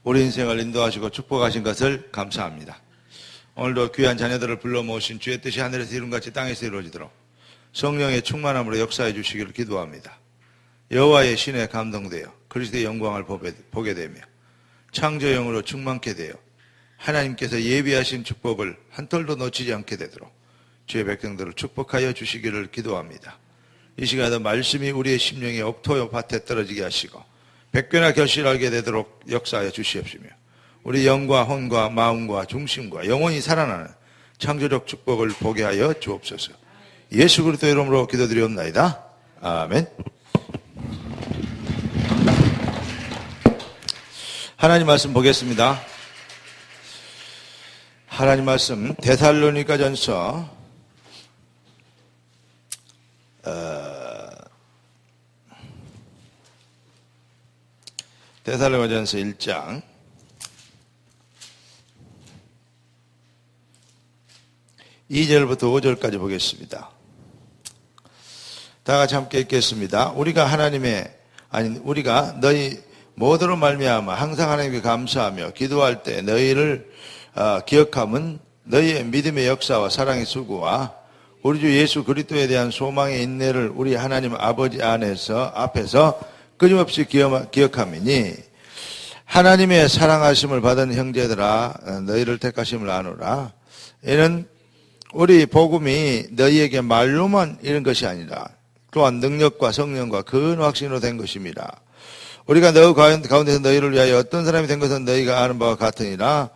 우리 인생을 인도하시고 축복하신 것을 감사합니다. 오늘도 귀한 자녀들을 불러 모으신 주의 뜻이 하늘에서 이룬같이 땅에서 이루어지도록 성령의 충만함으로 역사해 주시기를 기도합니다. 여호와의 신에 감동되어 그리스도의 영광을 보게 되며 창조 영으로 충만케 되어 하나님께서 예비하신 축복을 한 톨도 놓치지 않게 되도록 주의 백성들을 축복하여 주시기를 기도합니다. 이 시간에도 말씀이 우리의 심령의 옥토요 밭에 떨어지게 하시고 백배나 결실하게 되도록 역사하여 주시옵시며 우리 영과 혼과 마음과 중심과 영혼이 살아나는 창조적 축복을 보게 하여 주옵소서. 예수 그리스도 이름으로 기도드리옵나이다. 아멘. 하나님 말씀 보겠습니다. 하나님 말씀 데살로니가전서 1장 2절부터 5절까지 보겠습니다. 다 같이 함께 읽겠습니다. 우리가 너희 모두로 말미암아 항상 하나님께 감사하며 기도할 때 너희를 기억함은 너희의 믿음의 역사와 사랑의 수고와 우리 주 예수 그리스도에 대한 소망의 인내를 우리 하나님 아버지 앞에서 끊임없이 기억함이니 하나님의 사랑하심을 받은 형제들아 너희를 택하심을 아노라. 이는 우리 복음이 너희에게 말로만 이른 것이 아니라 또한 능력과 성령과 큰 확신으로 된 것입니다. 우리가 너 가운데서 너희를 위하여 어떤 사람이 된 것은 너희가 아는 바와 같으니라.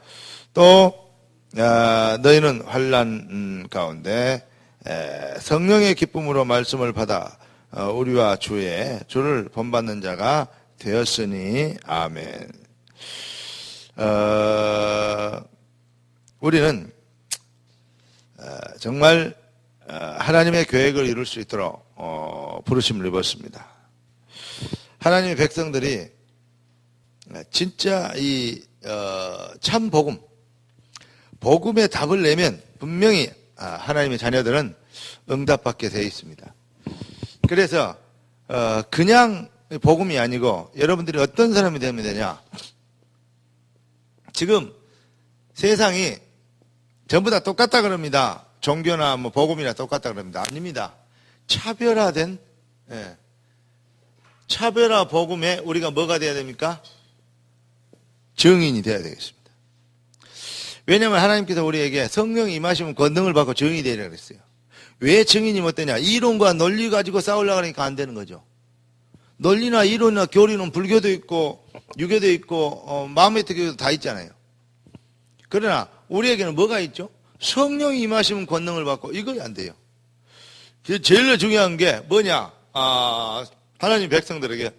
또 너희는 환난 가운데 성령의 기쁨으로 말씀을 받아 우리와 주를 본받는 자가 되었으니 아멘. 우리는 정말 하나님의 계획을 이룰 수 있도록 부르심을 입었습니다. 하나님의 백성들이 진짜 이 참 복음의 답을 내면 분명히 하나님의 자녀들은 응답받게 되어 있습니다. 그래서 그냥 복음이 아니고 여러분들이 어떤 사람이 되면 되냐? 지금 세상이 전부 다 똑같다 그럽니다. 종교나 복음이나 똑같다 그럽니다. 아닙니다. 차별화된 차별화 복음에 우리가 뭐가 돼야 됩니까? 증인이 돼야 되겠습니다. 왜냐하면 하나님께서 우리에게 성령이 임하시면 권능을 받고 증인이 되리라 그랬어요. 왜 증인이 못 되냐? 이론과 논리 가지고 싸우려고 하니까 안 되는 거죠. 논리나 이론이나 교리는 불교도 있고 유교도 있고 마음의 특교도 다 있잖아요. 그러나 우리에게는 뭐가 있죠? 성령이 임하시면 권능을 받고 이거 안 돼요. 제일 중요한 게 뭐냐? 하나님 백성들에게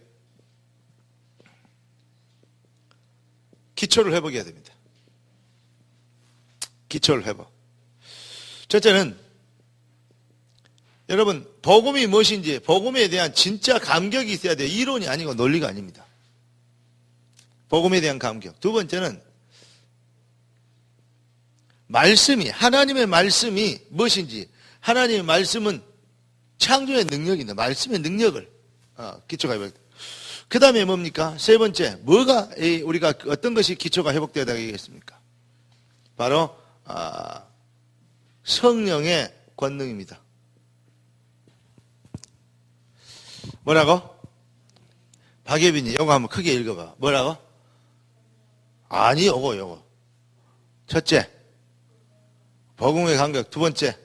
기초를 회복해야 됩니다. 기초를 회복. 첫째는 여러분 복음이 무엇인지 복음에 대한 진짜 감격이 있어야 돼요. 이론이 아니고 논리가 아닙니다. 복음에 대한 감격. 두 번째는 하나님의 말씀이 무엇인지, 하나님의 말씀은 창조의 능력인데 말씀의 능력을 기초가 회복돼야 돼요. 그 다음에 뭡니까? 세 번째, 우리가 어떤 것이 기초가 회복되어야 되겠습니까? 바로 성령의 권능입니다. 뭐라고? 박예빈이 이거 한번 크게 읽어봐. 뭐라고? 아니 요거 첫째 복음의 감격. 두 번째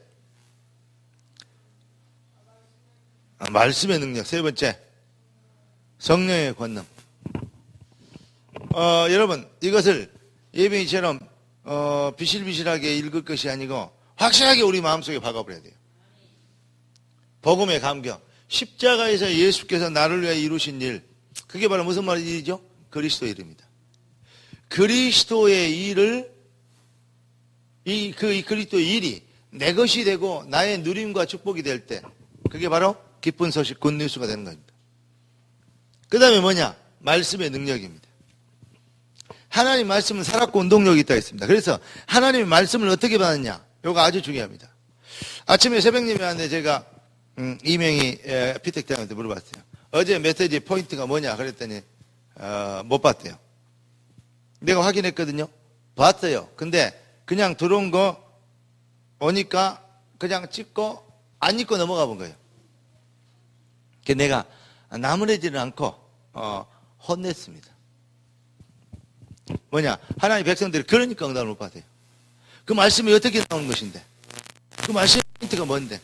말씀의 능력. 세 번째 성령의 권능. 여러분 이것을 예빈이처럼 비실비실하게 읽을 것이 아니고 확실하게 우리 마음속에 박아버려야 돼요. 복음의 감격. 십자가에서 예수께서 나를 위해 이루신 일, 그게 바로 무슨 일이죠? 그리스도의 일입니다. 그리스도의 일을 그리스도의 일이 내 것이 되고 나의 누림과 축복이 될 때 그게 바로 기쁜 소식 굿뉴스가 되는 겁니다. 그 다음에 뭐냐? 말씀의 능력입니다. 하나님 말씀은 살았고 운동력이 있다 했습니다. 그래서 하나님의 말씀을 어떻게 받았냐? 이거 아주 중요합니다. 아침에 새벽 예배하는데 제가 이명희 피택장한테 물어봤어요. 어제 메시지 포인트가 뭐냐 그랬더니 못 봤대요. 내가 확인했거든요. 봤어요. 근데 그냥 들어온 거 오니까 그냥 찍고 안 읽고 넘어가 본 거예요. 그래서 내가 나무래지는 않고 혼냈습니다. 뭐냐, 하나님의 백성들이 그러니까 응답을 못 받아요. 그 말씀이 어떻게 나오는 것인데, 그 말씀의 포인트가 뭔데,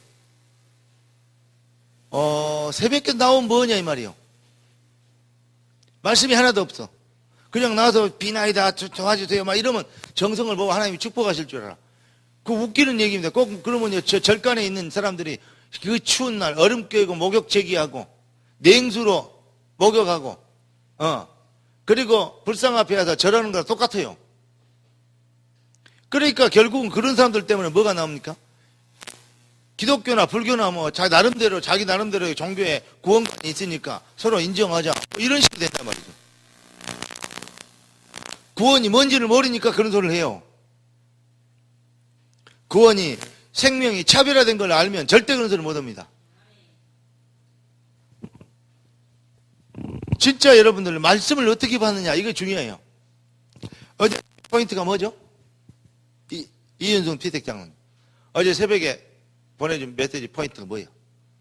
새벽에 나온 뭐냐 이 말이요. 말씀이 하나도 없어. 그냥 나와서 비나이다 도와주세요 막 이러면 정성을 보고 하나님이 축복하실 줄 알아. 그 웃기는 얘기입니다. 꼭 그러면 저 절간에 있는 사람들이 그 추운 날 얼음 꿰고 목욕 제기하고 냉수로 목욕하고 그리고 불상 앞에 와서 절하는 거랑 똑같아요. 그러니까 결국은 그런 사람들 때문에 뭐가 나옵니까? 기독교나 불교나 뭐 자기 나름대로 종교에 구원관이 있으니까 서로 인정하자 이런 식으로 된단 말이죠. 구원이 뭔지를 모르니까 그런 소리를 해요. 구원이 생명이 차별화된 걸 알면 절대 그런 소리 못 합니다. 진짜 여러분들 말씀을 어떻게 받느냐 이게 중요해요. 어제 포인트가 뭐죠? 이윤성 피택 장로님 어제 새벽에 보내준 메시지 포인트가 뭐예요?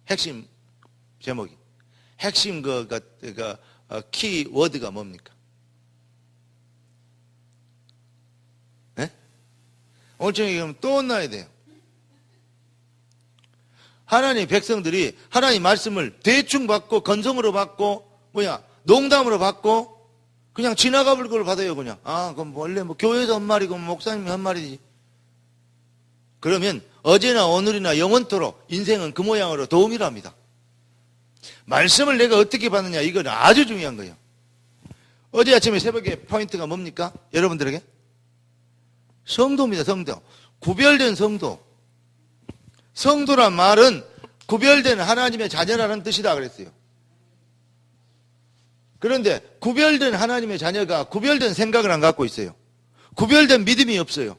핵심 제목이 핵심 키워드가 뭡니까? 네? 오늘 저녁에 그러면 또 혼나야 돼요. 하나님의 백성들이 하나님 말씀을 대충 받고 건성으로 받고 농담으로 받고 그냥 지나가 볼 걸 받아요. 그냥 그럼 원래 교회에서 한 말이고 목사님이 한 말이지. 그러면 어제나 오늘이나 영원토록 인생은 그 모양으로 도움이라 합니다. 말씀을 내가 어떻게 받느냐 이건 아주 중요한 거예요. 어제 아침에 새벽에 포인트가 뭡니까? 여러분들에게 성도입니다. 성도. 구별된 성도. 성도란 말은 구별된 하나님의 자녀라는 뜻이다 그랬어요. 그런데 구별된 하나님의 자녀가 구별된 생각을 안 갖고 있어요. 구별된 믿음이 없어요.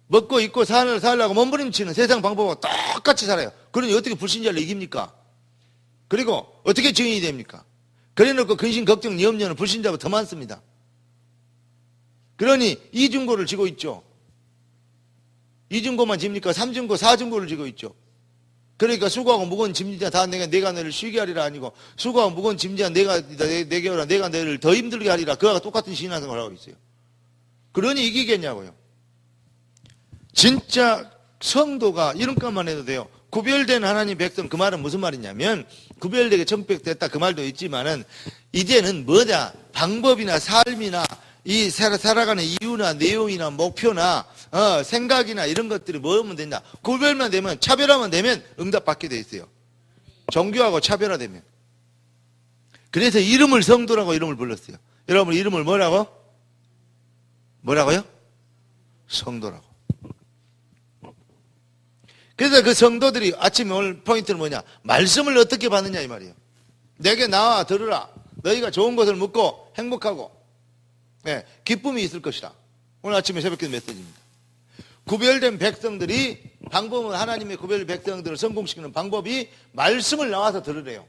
먹고 입고 살려고 몸부림치는 세상 방법과 똑같이 살아요. 그러니 어떻게 불신자를 이깁니까? 그리고 어떻게 증인이 됩니까? 그래놓고 근심, 걱정, 염려는 불신자보다 더 많습니다. 그러니 이중고를 지고 있죠. 이중고만 집니까? 삼중고, 사중고를 지고 있죠. 그러니까 수고하고 무거운 짐지야 다 내가 너를 쉬게 하리라 아니고 수고하고 무거운 짐지야 내게 오라 내가 너를 더 힘들게 하리라 그와 똑같은 신앙생활을 하고 있어요. 그러니 이기겠냐고요. 진짜 성도가 이름값만 해도 돼요. 구별된 하나님 백성 그 말은 무슨 말이냐면 구별되게 청백됐다 그 말도 있지만은 이제는 뭐냐 방법이나 삶이나 이 살아가는 이유나 내용이나 목표나 생각이나 이런 것들이 뭐면 되냐 구별만 되면 차별화만 되면 응답받게 돼 있어요. 종교하고 차별화되면. 그래서 이름을 성도라고 이름을 불렀어요. 여러분 이름을 뭐라고요? 성도라고. 그래서 그 성도들이 아침에 오늘 포인트는 뭐냐 말씀을 어떻게 받느냐 이 말이에요. 내게 나와 들으라 너희가 좋은 것을 묻고 행복하고 기쁨이 있을 것이다. 오늘 아침에 새벽기도 메시지입니다. 구별된 백성들이 방법은 하나님의 구별된 백성들을 성공시키는 방법이 말씀을 나와서 들으래요.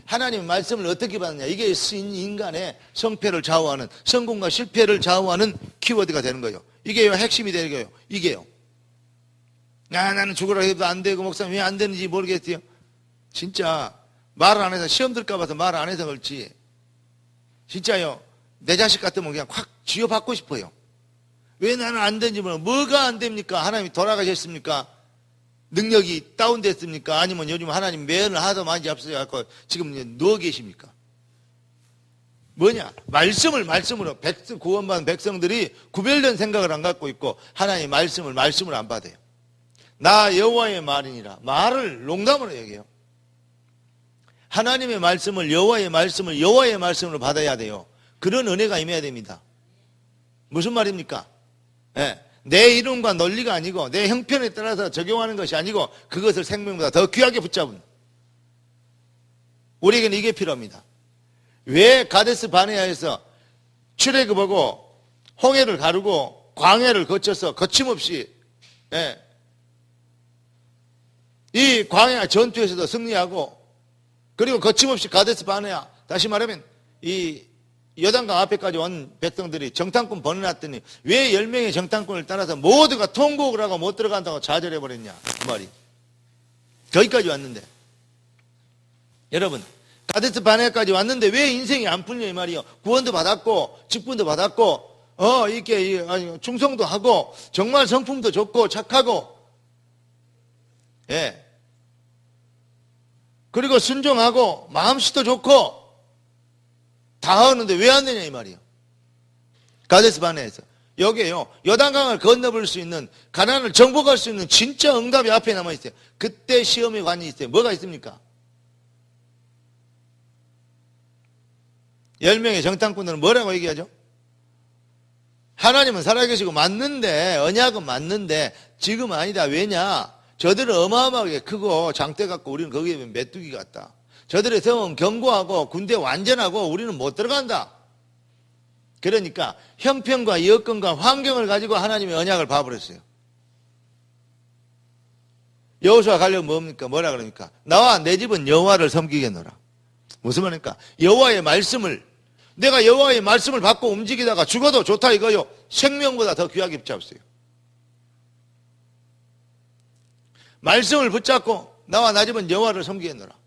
하나님의 말씀을 어떻게 받느냐 이게 인간의 성패를 좌우하는 성공과 실패를 좌우하는 키워드가 되는 거예요. 이게 핵심이 되는 거예요. 이게요. 나는 죽으라 해도 안 되고 목사님 왜 안 되는지 모르겠어요. 진짜 말을 안 해서 시험 들까 봐서 말을 안 해서 그렇지 진짜요. 내 자식 같으면 그냥 확 쥐어받고 싶어요. 왜 나는 안 되는지 모르고 뭐가 안 됩니까? 하나님이 돌아가셨습니까? 능력이 다운됐습니까? 아니면 요즘 하나님 매연을 하도 많이 잡수셔서 지금 누워 계십니까? 뭐냐? 말씀으로 구원받은 백성들이 구별된 생각을 안 갖고 있고 하나님의 말씀을 안 받아요. 나 여호와의 말이니라. 말을 농담으로 얘기해요. 하나님의 말씀을 여호와의 말씀으로 받아야 돼요. 그런 은혜가 임해야 됩니다. 무슨 말입니까? 내 이름과 논리가 아니고 내 형편에 따라서 적용하는 것이 아니고 그것을 생명보다 더 귀하게 붙잡은 우리에게는 이게 필요합니다. 왜 가데스 바네아에서 출애굽하고 홍해를 가르고 광야를 거쳐서 거침없이 이 광야 전투에서도 승리하고 그리고 거침없이 가데스 바네아 다시 말하면 이 요단강 앞에까지 온 백성들이 정탐꾼 보내놨더니 왜 10명의 정탐꾼을 따라서 모두가 통곡을 하고 못 들어간다고 좌절해버렸냐 그 말이. 저기까지 왔는데 여러분 가데스 바네아까지 왔는데 왜 인생이 안 풀려 이 말이요. 구원도 받았고 직분도 받았고 이렇게 충성도 하고 정말 성품도 좋고 착하고 예 그리고 순종하고 마음씨도 좋고 다 하는데 왜 안 되냐 이 말이요. 가데스 바네아에서 여기에요 요단강을 건너볼 수 있는 가나안을 정복할 수 있는 진짜 응답이 앞에 남아있어요. 그때 시험의 관이 있어요. 뭐가 있습니까? 10명의 정탐꾼들은 뭐라고 얘기하죠? 하나님은 살아계시고 맞는데 언약은 맞는데 지금 아니다. 왜냐? 저들은 어마어마하게 크고 장대 같고 우리는 거기에 메뚜기 같다. 저들의 성은 견고하고 군대 완전하고 우리는 못 들어간다. 그러니까 형편과 여건과 환경을 가지고 하나님의 언약을 봐버렸어요. 여호수아 가려면 뭡니까? 뭐라 그럽니까? 나와 내 집은 여호와를 섬기겠노라. 무슨 말입니까? 여호와의 말씀을 내가 여호와의 말씀을 받고 움직이다가 죽어도 좋다 이거요. 생명보다 더 귀하게 붙잡았어요. 말씀을 붙잡고 나와 나 집은 여호와를 섬기겠노라.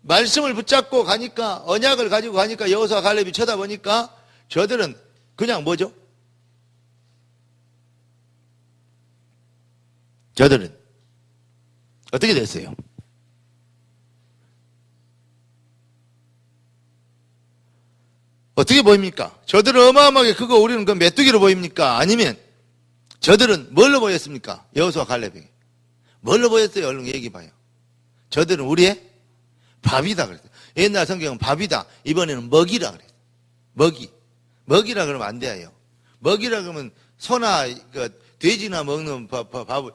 말씀을 붙잡고 가니까 언약을 가지고 가니까 여호수아 갈렙이 쳐다보니까 저들은 그냥 뭐죠? 저들은 어떻게 됐어요? 어떻게 보입니까? 저들은 어마어마하게 크고 우리는 그 메뚜기로 보입니까? 아니면 저들은 뭘로 보였습니까? 여호수아 갈렙에게 뭘로 보였어요? 얼른 얘기해봐요. 저들은 우리의 밥이다 그랬어요. 옛날 성경은 밥이다. 이번에는 먹이라 그랬어요. 먹이라 그러면 안 돼요. 먹이라 그러면 소나 돼지나 먹는 밥을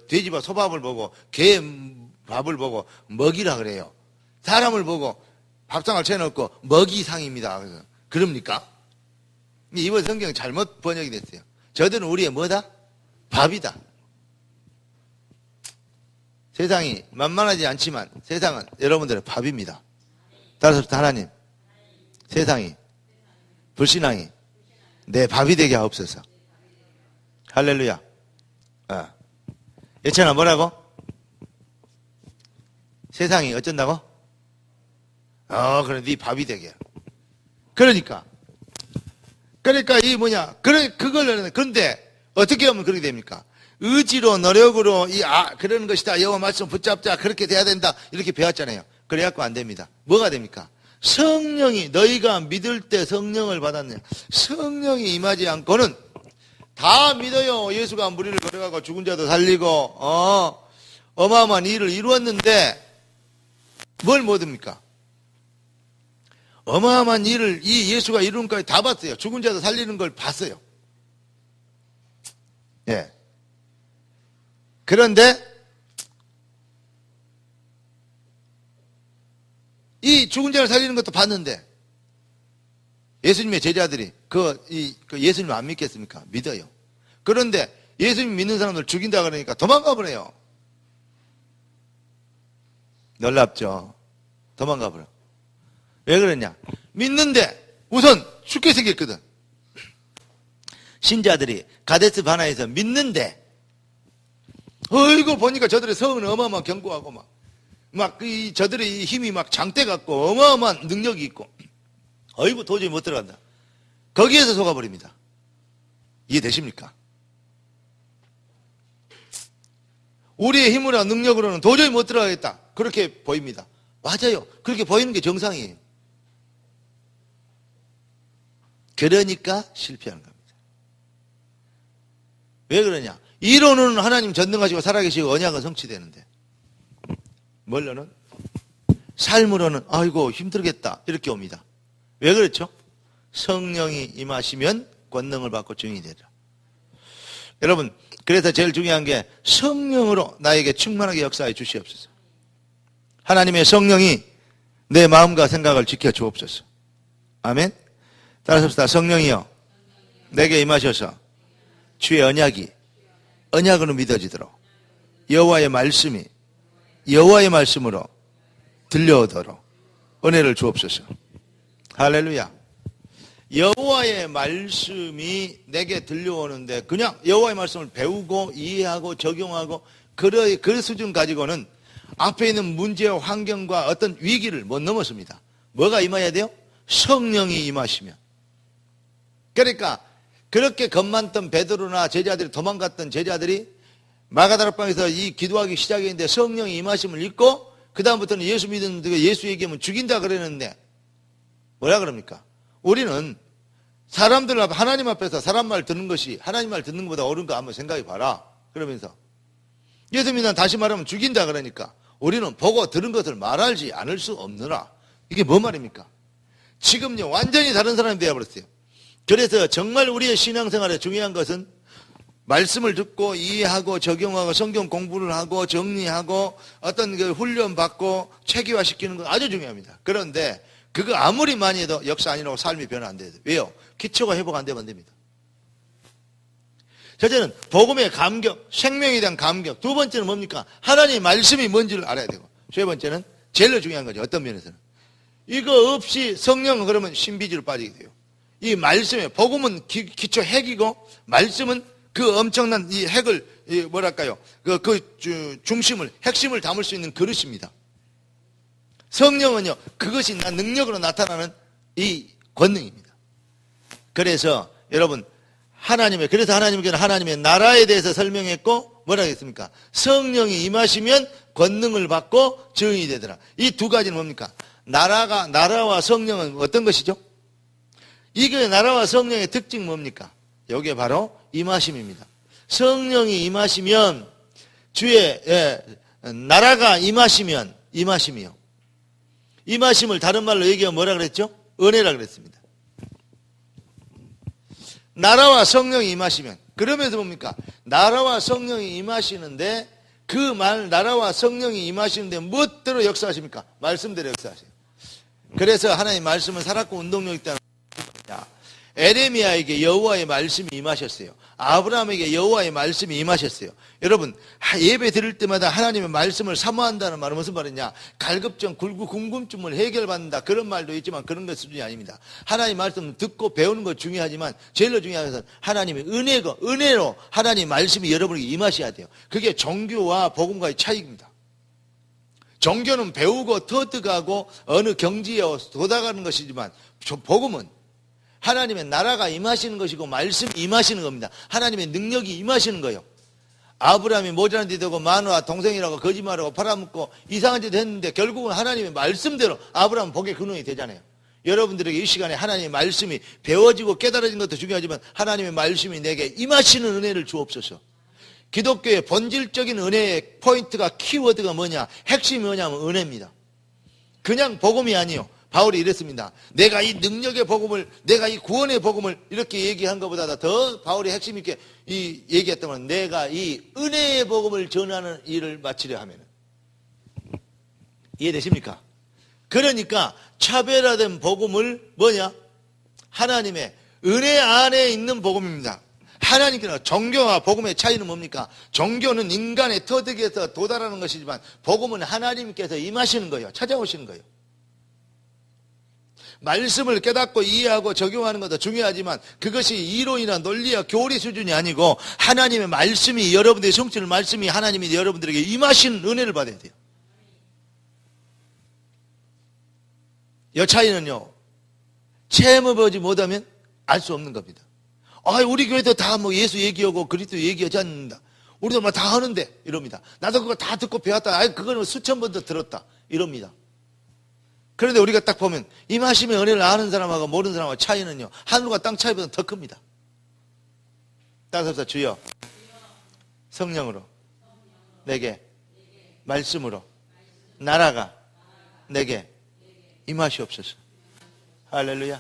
돼지밥 소밥을 보고 개 밥을 보고 먹이라 그래요. 사람을 보고 밥상을 채워놓고 먹이상입니다. 그래서 그럽니까? 이번 성경 잘못 번역이 됐어요. 저들은 우리의 뭐다? 밥이다. 세상이 만만하지 않지만 세상은 여러분들의 밥입니다. 따라서 하나님 세상이 불신앙이 내 밥이 되게 하옵소서. 할렐루야. 예찬아 뭐라고? 세상이 어쩐다고? 그래 네 밥이 되게. 그러니까 이 뭐냐? 그런데 어떻게 하면 그렇게 됩니까? 의지로 노력으로 그런 것이다. 여호와 말씀 붙잡자. 그렇게 돼야 된다. 이렇게 배웠잖아요. 그래갖고 안 됩니다. 뭐가 됩니까? 성령이 너희가 믿을 때 성령을 받았느냐? 성령이 임하지 않고는 다 믿어요. 예수가 무리를 걸어가고 죽은 자도 살리고 어마어마한 일을 이루었는데 뭘 못 합니까? 어마어마한 일을 이 예수가 이루는 것까지 다 봤어요. 죽은 자도 살리는 걸 봤어요. 예. 그런데 이 죽은 자를 살리는 것도 봤는데 예수님의 제자들이 그 예수님 안 믿겠습니까? 믿어요. 그런데 예수님 믿는 사람들 죽인다 그러니까 도망가 버려요. 놀랍죠? 도망가 버려. 왜 그러냐? 믿는데 우선 죽게 생겼거든. 신자들이 가데스 바나에서 믿는데 이거 보니까 저들의 성은 어마어마한 견고하고 저들의 힘이 장대 같고 어마어마한 능력이 있고 어이구 도저히 못 들어간다. 거기에서 속아버립니다. 이해되십니까? 우리의 힘으로 능력으로는 도저히 못 들어가겠다. 그렇게 보입니다. 맞아요. 그렇게 보이는 게 정상이에요. 그러니까 실패하는 겁니다. 왜 그러냐? 이론은 하나님 전능하시고 살아계시고 언약은 성취되는데 뭘로는? 삶으로는 아이고 힘들겠다 이렇게 옵니다. 왜 그렇죠? 성령이 임하시면 권능을 받고 증인이 되리라. 여러분 그래서 제일 중요한 게 성령으로 나에게 충만하게 역사해 주시옵소서. 하나님의 성령이 내 마음과 생각을 지켜 주옵소서. 아멘. 따라서 합시다. 성령이여 내게 임하셔서 주의 언약으로 믿어지도록 여호와의 말씀이 여호와의 말씀으로 들려오도록 은혜를 주옵소서. 할렐루야. 여호와의 말씀이 내게 들려오는데 그냥 여호와의 말씀을 배우고 이해하고 적용하고 그 수준 가지고는 앞에 있는 문제와 환경과 어떤 위기를 못 넘었습니다. 뭐가 임해야 돼요? 성령이 임하시면. 그러니까 그렇게 겁 많던 베드로나 제자들이 도망갔던 제자들이 마가다락방에서 이 기도하기 시작했는데 성령이 임하심을 읽고 그 다음부터는 예수 믿는 예수 얘기하면 죽인다 그랬는데 뭐라 그럽니까? 우리는 사람들 앞 하나님 앞에서 사람 말 듣는 것이 하나님 말 듣는 것보다 옳은 거 한번 생각해 봐라. 그러면서 예수 믿는 다시 말하면 죽인다 그러니까 우리는 보고 들은 것을 말하지 않을 수 없느라. 이게 뭐 말입니까? 지금요 완전히 다른 사람이 되어버렸어요. 그래서 정말 우리의 신앙생활에 중요한 것은 말씀을 듣고 이해하고 적용하고 성경 공부를 하고 정리하고 어떤 그 훈련 받고 체계화시키는 건 아주 중요합니다. 그런데 그거 아무리 많이 해도 역사 아니라고 삶이 변화 안 돼요. 왜요? 기초가 회복 안 되면 안 됩니다. 첫째는 복음의 감격, 생명에 대한 감격. 두 번째는 뭡니까? 하나님의 말씀이 뭔지를 알아야 되고. 세 번째는 제일 중요한 거죠. 어떤 면에서는. 이거 없이 성령은 그러면 신비주의로 빠지게 돼요. 이 말씀에 복음은 기초 핵이고 말씀은 그 엄청난 이 핵을 뭐랄까요? 중심을 핵심을 담을 수 있는 그릇입니다. 성령은요 그것이 능력으로 나타나는 이 권능입니다. 그래서 여러분 그래서 하나님께는 하나님의 나라에 대해서 설명했고 뭐라 했습니까? 성령이 임하시면 권능을 받고 증인이 되더라. 이 두 가지는 뭡니까? 나라와 성령은 어떤 것이죠? 이게 나라와 성령의 특징 뭡니까? 이게 바로 임하심입니다. 성령이 임하시면 주의 나라가 임하시면 임하심이요. 임하심을 다른 말로 얘기하면 뭐라 그랬죠? 은혜라 그랬습니다. 나라와 성령이 임하시면 그러면서 뭡니까? 나라와 성령이 임하시는데 그 나라와 성령이 임하시는데 무엇대로 역사하십니까? 말씀대로 역사하세요. 그래서 하나님 말씀은 살았고 운동력 있다는 에레미야에게 여호와의 말씀이 임하셨어요. 아브라함에게 여호와의 말씀이 임하셨어요. 여러분 예배 드릴 때마다 하나님의 말씀을 사모한다는 말은 무슨 말이냐? 갈급증, 궁금증을 해결받는다 그런 말도 있지만 그런 것 수준이 아닙니다. 하나님의 말씀을 듣고 배우는 것 중요하지만 제일 중요한 것은 하나님의 은혜로 하나님의 말씀이 여러분에게 임하셔야 돼요. 그게 종교와 복음과의 차이입니다. 종교는 배우고 터득하고 어느 경지에 도달하는 것이지만 복음은 하나님의 나라가 임하시는 것이고 말씀이 임하시는 겁니다. 하나님의 능력이 임하시는 거예요. 아브라함이 모자란 데 되고 마누아 동생이라고 거짓말하고 팔아먹고 이상한 짓 했는데 결국은 하나님의 말씀대로 아브라함 복의 근원이 되잖아요. 여러분들에게 이 시간에 하나님의 말씀이 배워지고 깨달아진 것도 중요하지만 하나님의 말씀이 내게 임하시는 은혜를 주옵소서. 기독교의 본질적인 은혜의 포인트가 키워드가 뭐냐? 핵심이 뭐냐면 은혜입니다. 그냥 복음이 아니요. 바울이 이랬습니다. 내가 이 능력의 복음을, 내가 이 구원의 복음을 이렇게 얘기한 것보다 더 바울이 핵심 있게 얘기했다면 내가 이 은혜의 복음을 전하는 일을 마치려 하면 이해되십니까? 그러니까 차별화된 복음을 뭐냐? 하나님의 은혜 안에 있는 복음입니다. 하나님께는 종교와 복음의 차이는 뭡니까? 종교는 인간의 터득에서 도달하는 것이지만 복음은 하나님께서 임하시는 거예요. 찾아오시는 거예요. 말씀을 깨닫고 이해하고 적용하는 것도 중요하지만 그것이 이론이나 논리와 교리 수준이 아니고 하나님의 말씀이 여러분들의 성취를 말씀이 하나님이 여러분들에게 임하시는 은혜를 받아야 돼요. 이 차이는요 체험해보지 못하면 알 수 없는 겁니다. 우리 교회도 다 뭐 예수 얘기하고 그리스도 얘기하지 않는다. 우리도 뭐 다 하는데 이럽니다. 나도 그거 다 듣고 배웠다. 그거는 수천 번도 들었다 이럽니다. 그런데 우리가 딱 보면 임하심의 은혜를 아는 사람하고 모르는 사람하고 차이는요 하늘과 땅 차이보다 더 큽니다. 따라서 주여 성령으로 내게 말씀으로 나라가 내게 임하시옵소서. 할렐루야.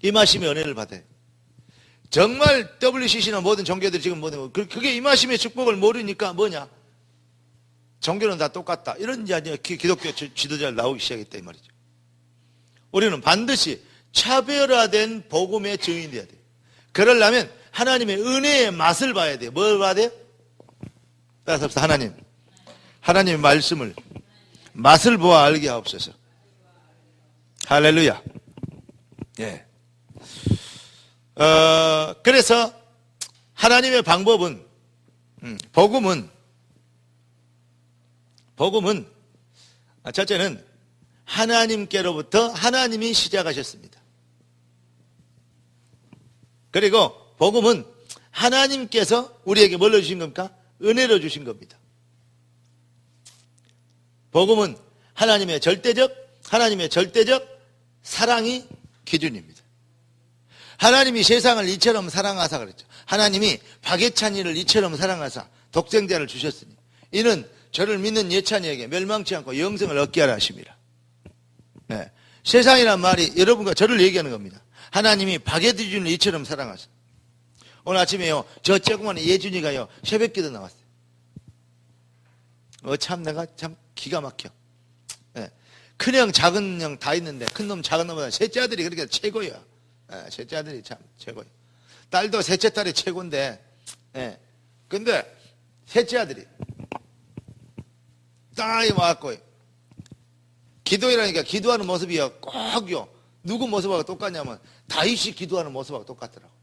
임하심의 은혜를 받아요. 정말 WCC나 모든 종교들이 지금 모든 그게 임하심의 축복을 모르니까 뭐냐? 종교는 다 똑같다. 이런 이제 기독교 지도자를 나오기 시작했다 이 말이죠. 우리는 반드시 차별화된 복음의 증인이 돼야 돼요. 그러려면 하나님의 은혜의 맛을 봐야 돼요. 뭘 봐야 돼요? 따라서 하나님의 말씀을 맛을 보아 알게 하옵소서. 할렐루야. 예. 그래서 하나님의 방법은, 복음은 첫째는 하나님께로부터 하나님이 시작하셨습니다. 그리고 복음은 하나님께서 우리에게 뭘로 주신 겁니까? 은혜로 주신 겁니다. 복음은 하나님의 절대적 사랑이 기준입니다. 하나님이 세상을 이처럼 사랑하사 그랬죠. 하나님이 박해찬이를 이처럼 사랑하사 독생자를 주셨으니 이는 저를 믿는 예찬이에게 멸망치 않고 영생을 얻게 하라 하십니다. 네. 세상이란 말이 여러분과 저를 얘기하는 겁니다. 하나님이 박해준을 이처럼 사랑하사. 오늘 아침에요, 저 조그만 예준이가요, 새벽기도 나왔어요. 참 내가 참 기가 막혀. 네. 큰형 작은 형 다 있는데 큰 놈 작은 놈보다 셋째 아들이 그렇게 최고야. 네. 셋째 아들이 참 최고야. 딸도 셋째 딸이 최고인데, 네. 근데 셋째 아들이 딱 와갖고 기도이라니까 기도하는 모습이요 꼭요 누구 모습하고 똑같냐면 다윗이 기도하는 모습하고 똑같더라고.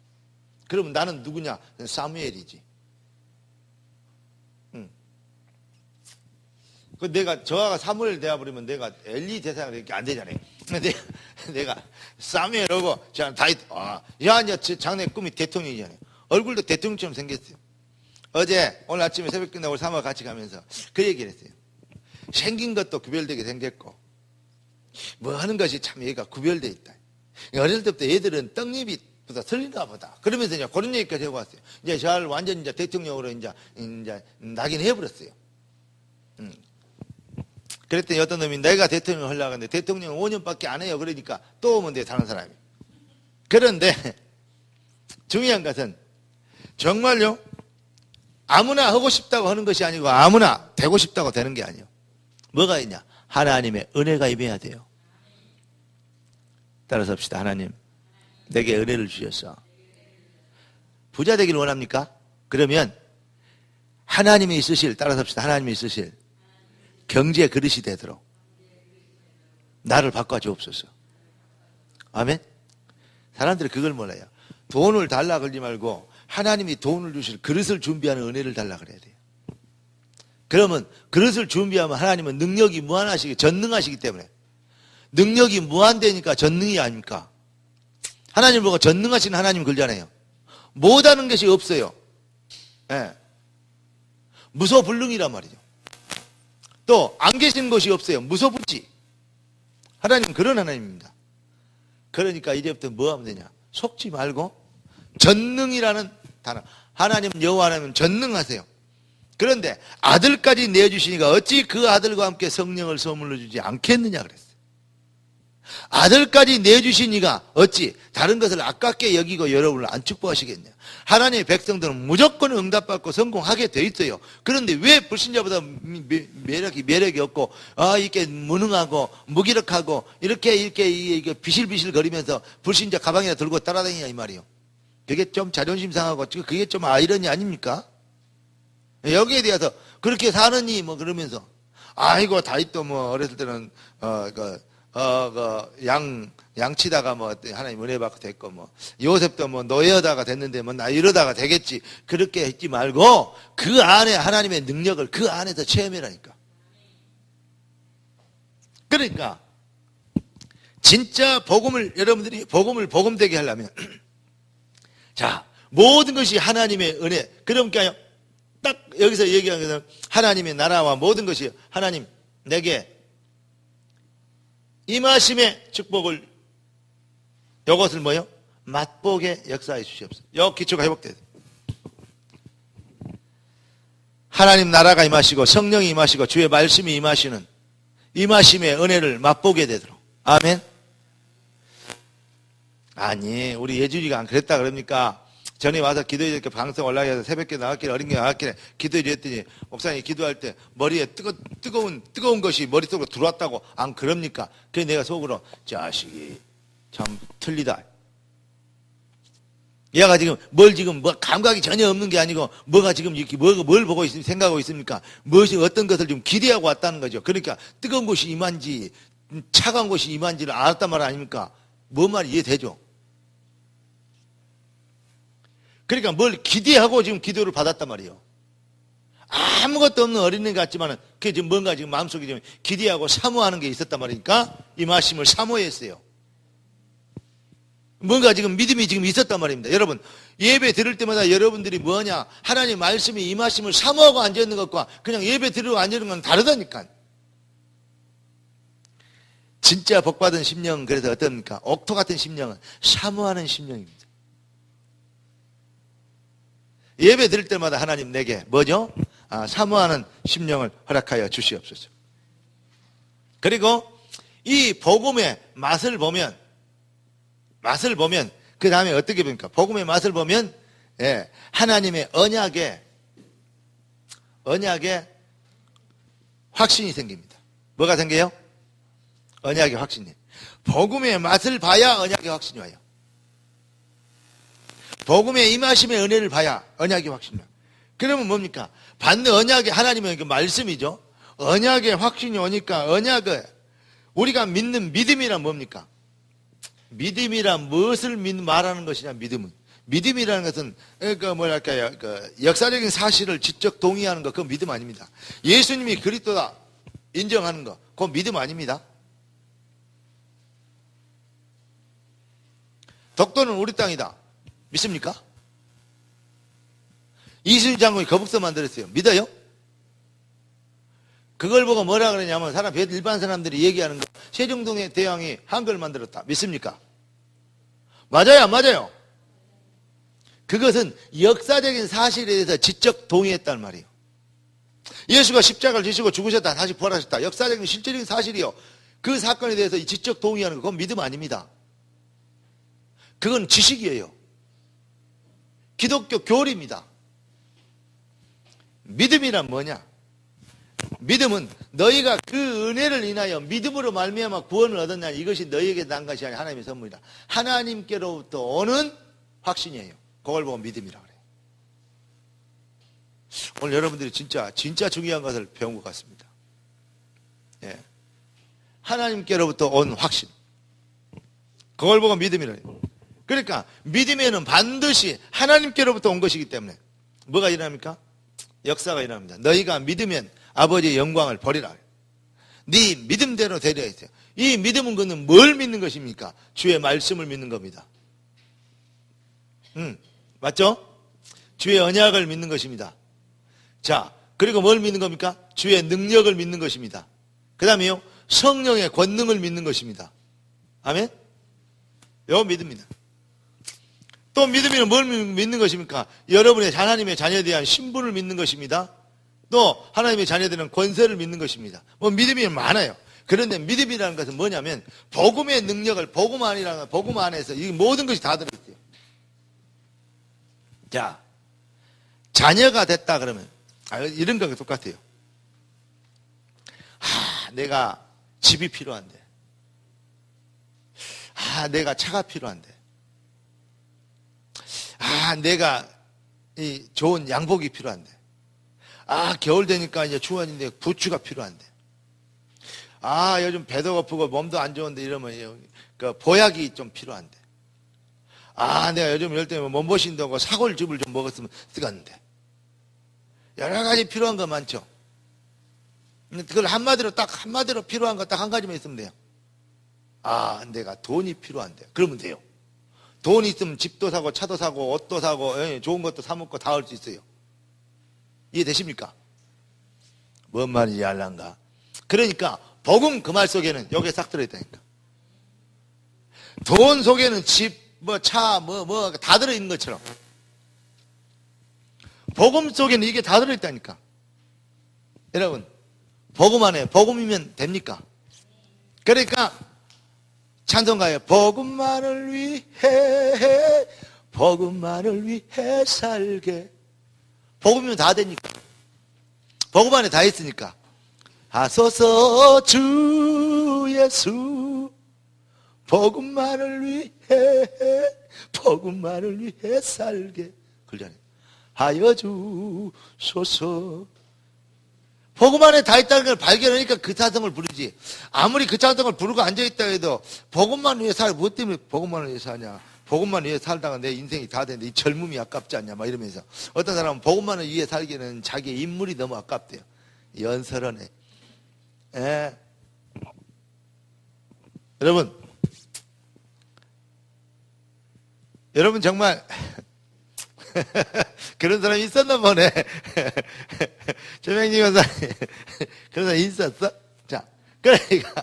그러면 나는 누구냐? 사무엘이지. 그 내가 저하가 사무엘 되어버리면 내가 엘리 대사가 이렇게 안 되잖아요. 내가 사무엘하고 자 다윗 야 이제 장래 꿈이 대통령이잖아요. 얼굴도 대통령처럼 생겼어요. 어제 오늘 아침에 새벽 끝나고 사무엘 같이 가면서 그 얘기를 했어요. 생긴 것도 구별되게 생겼고 뭐 하는 것이 참 얘가 구별되어 있다. 어릴 때부터 애들은 떡잎이보다 틀린가 보다. 그러면서 이제 그런 얘기까지 하고 왔어요. 이제 잘 완전 이제 대통령으로 이제 나긴 해버렸어요. 그랬더니 어떤 놈이 내가 대통령 하려고 하는데 대통령 5년밖에 안 해요. 그러니까 또 오면 돼, 다른 사람이. 그런데 중요한 것은 정말요 아무나 하고 싶다고 하는 것이 아니고 아무나 되고 싶다고 되는 게 아니에요. 뭐가 있냐? 하나님의 은혜가 임해야 돼요. 따라서 합시다. 하나님, 내게 은혜를 주셔서 부자 되기를 원합니까? 그러면 하나님이 있으실, 따라서 합시다. 하나님이 있으실 경제 그릇이 되도록 나를 바꿔주옵소서. 아멘? 사람들이 그걸 몰라요. 돈을 달라 그러지 말고 하나님이 돈을 주실 그릇을 준비하는 은혜를 달라 그래야 돼요. 그러면 그릇을 준비하면 하나님은 능력이 무한하시기, 전능하시기 때문에 능력이 무한되니까 전능이 아닙니까? 하나님 보고 전능하신 하나님 그러잖아요. 못하는 것이 없어요. 예. 무소불능이란 말이죠. 또 안 계신 것이 없어요. 무소부지. 하나님은 그런 하나님입니다. 그러니까 이제부터 뭐 하면 되냐? 속지 말고 전능이라는 단어. 하나님 여호와 하나님은 전능하세요. 그런데 아들까지 내주시니까 어찌 그 아들과 함께 성령을 선물로 주지 않겠느냐 그랬어요. 아들까지 내주시니까 어찌 다른 것을 아깝게 여기고 여러분을 안 축복하시겠냐. 하나님의 백성들은 무조건 응답받고 성공하게 돼 있어요. 그런데 왜 불신자보다 매력이 없고 이렇게 무능하고 무기력하고 이렇게 비실비실 거리면서 불신자 가방이나 들고 따라다니냐 이 말이에요. 그게 좀 자존심 상하고 그게 좀 아이러니 아닙니까? 여기에 대해서 그렇게 사느니 뭐 그러면서 아이고 다윗도 뭐 어렸을 때는 양치다가 뭐 하나님 은혜 받고 됐고 뭐 요셉도 뭐 노예하다가 됐는데 뭐 나 이러다가 되겠지. 그렇게 했지 말고 그 안에 하나님의 능력을 그 안에서 체험해라니까. 그러니까 진짜 복음을 여러분들이 복음되게 하려면 자 모든 것이 하나님의 은혜. 그러니까요 딱 여기서 얘기하는 것은 하나님의 나라와 모든 것이 하나님 내게 임하심의 축복을 이것을 뭐요? 맛보게 역사해 주시옵소서. 요 기초가 회복돼요. 하나님 나라가 임하시고 성령이 임하시고 주의 말씀이 임하시는 임하심의 은혜를 맛보게 되도록. 아멘. 아니 우리 예준이가 안 그랬다 그럽니까? 전에 와서 기도해 줄게 방송 올라가서 새벽에 나왔길래 어린 게 나왔길래 기도해 줬더니 목사님이 기도할 때 머리에 뜨거운 것이 머릿속으로 들어왔다고 안 그럽니까? 그래서 내가 속으로 자식이 참 틀리다. 얘가 지금 뭐 감각이 전혀 없는 게 아니고 뭐가 지금 이렇게 뭘 보고 생각하고 있습니까? 무엇이 어떤 것을 좀 기대하고 왔다는 거죠. 그러니까 뜨거운 것이 임한지 차가운 것이 임한지를 알았단 말 아닙니까? 뭔 말이 이해되죠? 그러니까 뭘 기대하고 지금 기도를 받았단 말이에요. 아무것도 없는 어린애 같지만은 그게 지금 뭔가 지금 마음속에 지금 기대하고 사모하는 게 있었단 말이니까 이 말씀을 사모했어요. 뭔가 지금 믿음이 지금 있었단 말입니다. 여러분, 예배 들을 때마다 여러분들이 뭐냐? 하나님 말씀이 이 말씀을 사모하고 앉아있는 것과 그냥 예배 들으러 앉아있는 건 다르다니까. 진짜 복받은 심령은 그래서 어떻습니까? 옥토 같은 심령은 사모하는 심령입니다. 예배 드릴 때마다 하나님 내게 뭐죠? 사모하는 심령을 허락하여 주시옵소서. 그리고 이 복음의 맛을 보면 그 다음에 어떻게 봅니까? 복음의 맛을 보면 하나님의 언약에 확신이 생깁니다. 뭐가 생겨요? 언약의 확신이. 복음의 맛을 봐야 언약의 확신이 와요. 복음의 임하심의 은혜를 봐야 언약의 확신이 와요. 그러면 뭡니까? 받는 언약의 하나님의 그 말씀이죠. 언약의 확신이 오니까 언약을 우리가 믿는 믿음이란 뭡니까? 믿음이란 무엇을 말하는 것이냐? 믿음이라는 것은 역사적인 사실을 지적 동의하는 것, 그건 믿음 아닙니다. 예수님이 그리스도다 인정하는 것, 그건 믿음 아닙니다. 독도는 우리 땅이다. 믿습니까? 이순신 장군이 거북선 만들었어요. 믿어요? 그걸 보고 뭐라 그러냐면 일반 사람들이 얘기하는 거, 세종동의 대왕이 한글 만들었다. 믿습니까? 맞아요, 안 맞아요? 그것은 역사적인 사실에 대해서 지적 동의했단 말이에요. 예수가 십자가를 지시고 죽으셨다, 다시 부활하셨다. 역사적인 실질적인 사실이요. 그 사건에 대해서 지적 동의하는 거, 그건 믿음 아닙니다. 그건 지식이에요. 기독교 교리입니다. 믿음이란 뭐냐? 믿음은 너희가 그 은혜를 인하여 믿음으로 말미암아 구원을 얻었냐, 이것이 너희에게 난 것이 아니라 하나님의 선물이다. 하나님께로부터 오는 확신이에요. 그걸 보고 믿음이라고 그래요. 오늘 여러분들이 진짜 중요한 것을 배운 것 같습니다. 하나님께로부터 온 확신, 그걸 보고 믿음이라고 해요. 그러니까 믿음에는 반드시 하나님께로부터 온 것이기 때문에 뭐가 일어납니까? 역사가 일어납니다. 너희가 믿으면 아버지의 영광을 버리라. 네 믿음대로 되려 있어요. 이 믿음은 그는 뭘 믿는 것입니까? 주의 말씀을 믿는 겁니다. 맞죠? 주의 언약을 믿는 것입니다. 자, 그리고 뭘 믿는 겁니까? 주의 능력을 믿는 것입니다. 그 다음에요, 성령의 권능을 믿는 것입니다. 아멘? 이거 믿습니다. 또 믿음이는 뭘 믿는 것입니까? 여러분의 하나님의 자녀에 대한 신분을 믿는 것입니다. 또 하나님의 자녀들은 권세를 믿는 것입니다. 믿음이 많아요. 그런데 믿음이라는 것은 뭐냐면 복음의 능력을 복음 안에서 이 모든 것이 다 들어있어요. 자, 자녀가 됐다 그러면 이런 거랑 똑같아요. 내가 집이 필요한데, 내가 차가 필요한데, 내가 이 좋은 양복이 필요한데, 겨울 되니까 이제 추워지는데 부추가 필요한데, 요즘 배도 고프고 몸도 안 좋은데 이러면 그 보약이 좀 필요한데, 내가 요즘 이럴 때 몸보신다고 사골즙을 좀 먹었으면 쓰겠는데, 여러 가지 필요한 거 많죠. 그걸 한마디로 필요한 거 딱 한 가지만 있으면 돼요. 내가 돈이 필요한데, 그러면 돼요. 돈이 있으면 집도 사고 차도 사고 옷도 사고 좋은 것도 사 먹고 다 할 수 있어요. 이해되십니까? 뭔 말인지 알란가? 그러니까 복음 그 말 속에는 여기에 싹 들어있다니까. 돈 속에는 집, 차, 다 들어있는 것처럼 복음 속에는 이게 다 들어있다니까. 여러분, 복음 안에 복음이면 됩니까? 그러니까 찬송가에 복음만을 위해 살게. 복음이면 다 되니까. 복음 안에 다 있으니까. 하소서 주 예수 복음만을 위해 살게 하여 주소서. 복음 안에 다 있다는 걸 발견하니까 그 찬송을 부르지. 아무리 그 찬송을 부르고 앉아있다 해도 복음만 위해 살, 무엇 때문에 복음만을 위해 사냐? 복음만 위해 살다가 내 인생이 다 됐는데 이 젊음이 아깝지 않냐 막 이러면서 어떤 사람은 복음만을 위해 살기에는 자기의 인물이 너무 아깝대요. 연설하네. 예. 여러분 정말 그런 사람이 있었나 보네. 조명진 권사님 그런 사람이 있었어? 자, 그러니까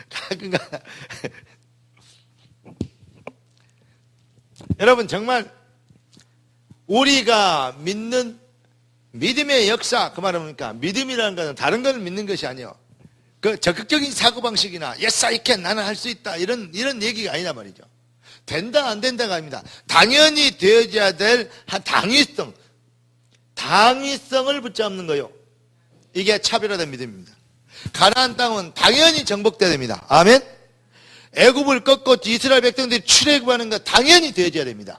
가끔가 여러분 정말 우리가 믿는 믿음의 역사, 그 말은 뭡니까? 믿음이라는 것은 다른 걸 믿는 것이 아니에요. 그 적극적인 사고방식이나 yes I can, 나는 할 수 있다 이런 얘기가 아니란 말이죠. 된다 안 된다가 아닙니다. 당연히 되어져야 될 당위성을 붙잡는 거요. 이게 차별화된 믿음입니다. 가나안 땅은 당연히 정복돼야 됩니다. 아멘. 애굽을 꺾고 이스라엘 백성들이 출애굽하는 것 당연히 되어져야 됩니다.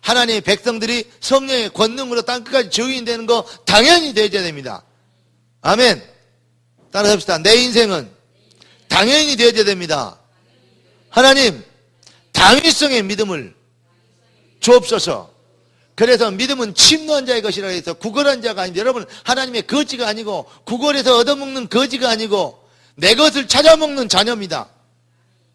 하나님의 백성들이 성령의 권능으로 땅끝까지 증인되는 거 당연히 되어져야 됩니다. 아멘. 따라합시다. 내 인생은 당연히 되어져야 됩니다. 하나님 당위성의 믿음을 주옵소서. 그래서 믿음은 침노한 자의 것이라 해서 구걸한 자가 아닙니다. 여러분 하나님의 거지가 아니고 구걸해서 얻어먹는 거지가 아니고 내 것을 찾아먹는 자녀입니다.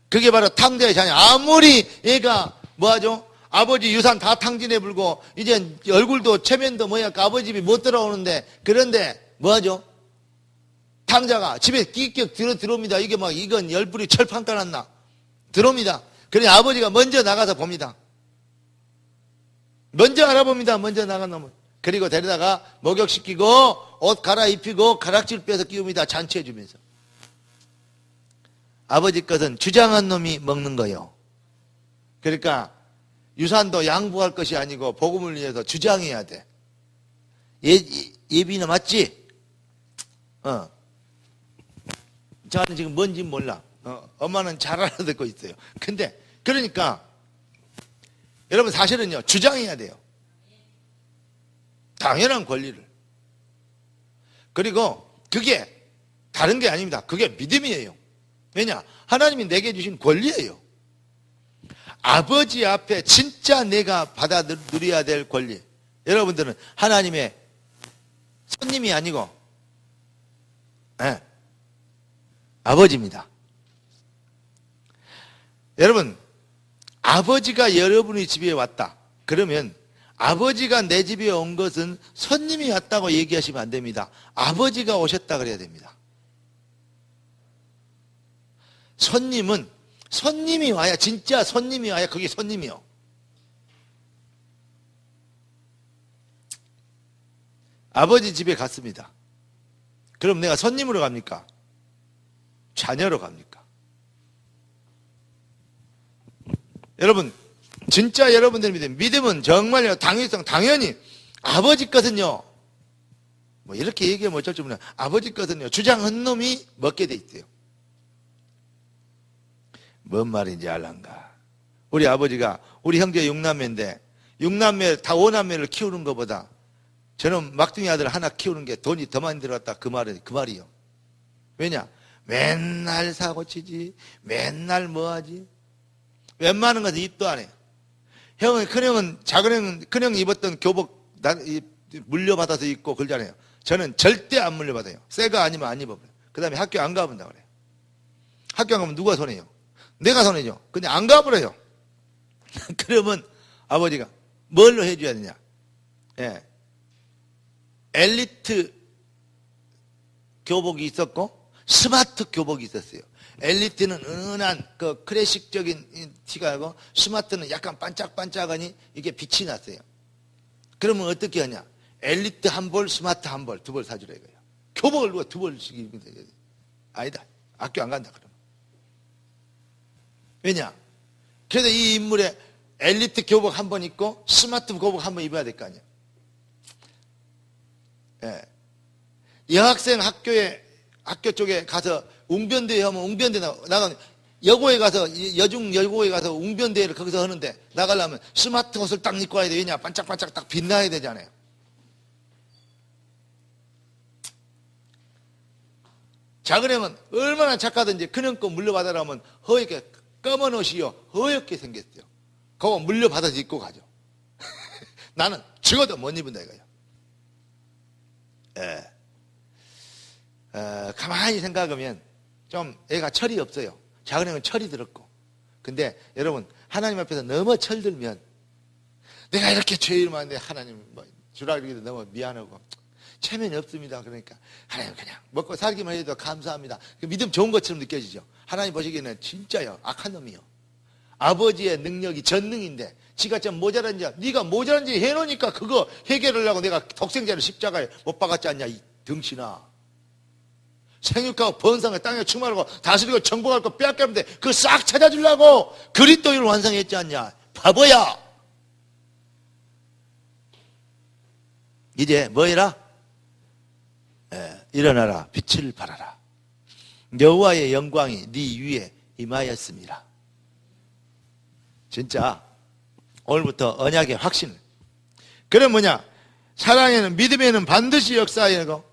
그게 바로 탕자의 자녀. 아무리 얘가 뭐하죠? 아버지 유산 다 탕진해 불고 이제 얼굴도 체면도 뭐야 아버지 집이 못 들어오는데 그런데 뭐하죠? 탕자가 집에 끼격 들어옵니다. 이게 막 이건 열불이 철판 깔았나 들어옵니다. 그러니 아버지가 먼저 나가서 봅니다. 먼저 알아봅니다. 먼저 나간 놈은. 그리고 데려다가 목욕시키고 옷 갈아입히고 가락지를 빼서 끼웁니다. 잔치해 주면서. 아버지 것은 주장한 놈이 먹는 거예요. 그러니까 유산도 양보할 것이 아니고 복음을 위해서 주장해야 돼. 예비는 맞지? 저는 지금 뭔지 몰라. 엄마는 잘 알아듣고 있어요. 근데 그러니까 여러분 사실은요 주장해야 돼요. 당연한 권리를. 그리고 그게 다른 게 아닙니다. 그게 믿음이에요. 왜냐? 하나님이 내게 주신 권리예요. 아버지 앞에 진짜 내가 받아 누려야 될 권리. 여러분들은 하나님의 손님이 아니고 아버지입니다. 여러분 아버지가 여러분의 집에 왔다. 그러면 아버지가 내 집에 온 것은 손님이 왔다고 얘기하시면 안 됩니다. 아버지가 오셨다 그래야 됩니다. 손님이 와야 진짜 손님이 와야 그게 손님이요. 아버지 집에 갔습니다. 그럼 내가 손님으로 갑니까? 자녀로 갑니까? 여러분 진짜 여러분들 믿음은 정말요 당위성 당연히 아버지 것은요 뭐 이렇게 얘기하면 어쩔 줄 몰라. 아버지 것은요 주장한 놈이 먹게 돼 있대요. 뭔 말인지 알란가? 우리 아버지가 우리 형제 6남매인데 6남매 다 5남매를 키우는 것보다 저는 막둥이 아들 하나 키우는 게 돈이 더 많이 들어갔다 그 말이요. 왜냐? 맨날 사고치지 맨날 뭐하지? 웬만한 것은 입도 안 해요. 큰형은 큰형 입었던 교복 물려받아서 입고 그러잖아요. 저는 절대 안 물려받아요. 새가 아니면 안 입어버려요. 그 다음에 학교 안 가본다 그래요. 학교 안 가면 누가 손해요? 내가 손해죠. 근데 안 가버려요. 그러면 아버지가 뭘로 해줘야 되냐? 예. 엘리트 교복이 있었고 스마트 교복이 있었어요. 엘리트는 은은한 그 클래식적인 티가 나고 스마트는 약간 반짝반짝하니 이게 빛이 났어요. 그러면 어떻게 하냐? 엘리트 한 벌, 스마트 한 벌, 두 벌 사주라 이거예요. 교복을 누가 두 벌씩 입으면 되죠. 아니다. 학교 안 간다 그러면. 왜냐? 그래서 이 인물에 엘리트 교복 한 번 입고 스마트 교복 한 번 입어야 될 거 아니에요. 예. 여학생 학교 쪽에 가서 웅변대회 하면 웅변대 나가면 여고에 가서 여중 여고에 가서 웅변대회를 거기서 하는데 나가려면 스마트 옷을 딱 입고 와야 돼. 왜냐? 반짝반짝 딱 빛나야 되잖아요. 자 그러면 얼마나 착하든지 큰형 거 물려받으라면 허옇게 검은 옷이요 허옇게 생겼어요. 그거 물려받아서 입고 가죠. 나는 죽어도 못 입은다 이거예요. 예. 가만히 생각하면 좀 애가 철이 없어요. 작은 애는 철이 들었고. 근데 여러분, 하나님 앞에서 너무 철들면 내가 이렇게 죄 이름하는데 하나님 뭐 주라 그러기도 너무 미안하고 체면이 없습니다. 그러니까 하나님 그냥 먹고 살기만 해도 감사합니다. 그 믿음 좋은 것처럼 느껴지죠. 하나님 보시기에는 진짜요, 악한 놈이요. 아버지의 능력이 전능인데 지가 좀 모자란지, 네가 모자란지 해놓으니까 그거 해결하려고 내가 독생자를 십자가에 못 박았지 않냐, 이 등신아. 생육하고 번성을 땅에 충만하고 다스리고 정복할 거 빼앗겼는데 그거 싹 찾아주려고 그리스도를 완성했지 않냐, 바보야. 이제 뭐 해라? 일어나라, 빛을 발하라. 여호와의 영광이 네 위에 임하였습니다. 진짜 오늘부터 언약의 확신. 그럼 뭐냐? 사랑에는, 믿음에는 반드시 역사하고,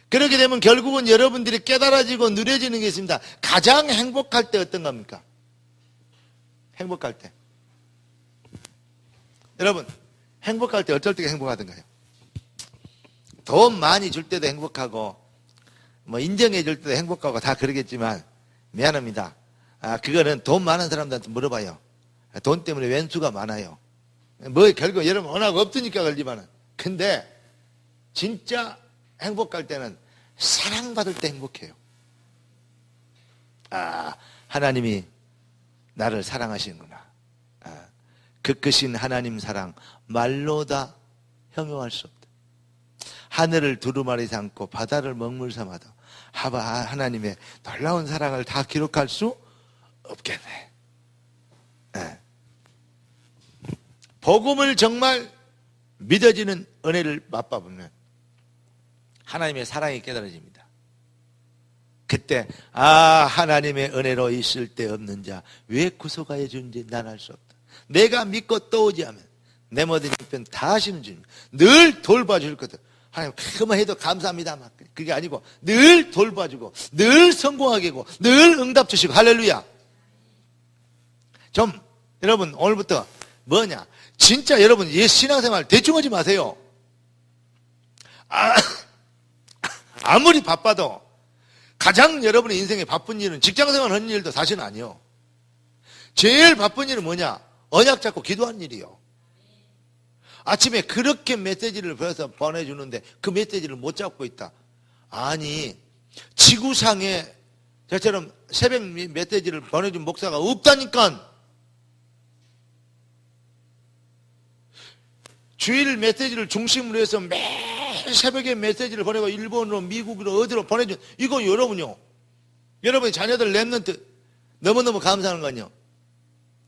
그렇게 되면 결국은 여러분들이 깨달아지고 누려지는 게 있습니다. 가장 행복할 때 어떤 겁니까? 행복할 때. 여러분, 행복할 때 어쩔 때가 행복하던가요? 돈 많이 줄 때도 행복하고, 뭐 인정해 줄 때도 행복하고 다 그러겠지만, 미안합니다. 그거는 돈 많은 사람들한테 물어봐요. 돈 때문에 왼수가 많아요. 뭐 결국 여러분 워낙 없으니까 그러지만은. 근데 진짜 행복할 때는 사랑받을 때 행복해요. 하나님이 나를 사랑하시는구나. 그 크신 하나님 사랑 말로 다 형용할 수 없다. 하늘을 두루마리 삼고 바다를 먹물 삼아도 하나님의 놀라운 사랑을 다 기록할 수 없겠네. 복음을 정말 믿어지는 은혜를 맛봐보면 하나님의 사랑이 깨달아집니다. 그때 하나님의 은혜로 있을 때 없는 자 왜 구속하여 주는지 난 알 수 없다. 내가 믿고 또 오지하면 내 모든 형편 다 하시는 주님, 늘 돌봐줄 거다. 하나님 그만 해도 감사합니다. 그게 아니고 늘 돌봐주고 늘 성공하게 하고 늘 응답 주시고. 할렐루야. 좀 여러분 오늘부터 뭐냐, 진짜 여러분 신앙생활 대충 하지 마세요. 아무리 바빠도 가장 여러분의 인생에 바쁜 일은 직장생활 하는 일도 사실은 아니에요. 제일 바쁜 일은 뭐냐? 언약 잡고 기도하는 일이요. 아침에 그렇게 메시지를 보내주는데 그 메시지를 못 잡고 있다. 아니, 지구상에 저처럼 새벽 메시지를 보내준 목사가 없다니까. 주일 메시지를 중심으로 해서 매일 새벽에 메시지를 보내고 일본으로, 미국으로, 어디로 보내준, 이거 여러분요, 여러분의 자녀들 랩런트 너무너무 감사하는 거요.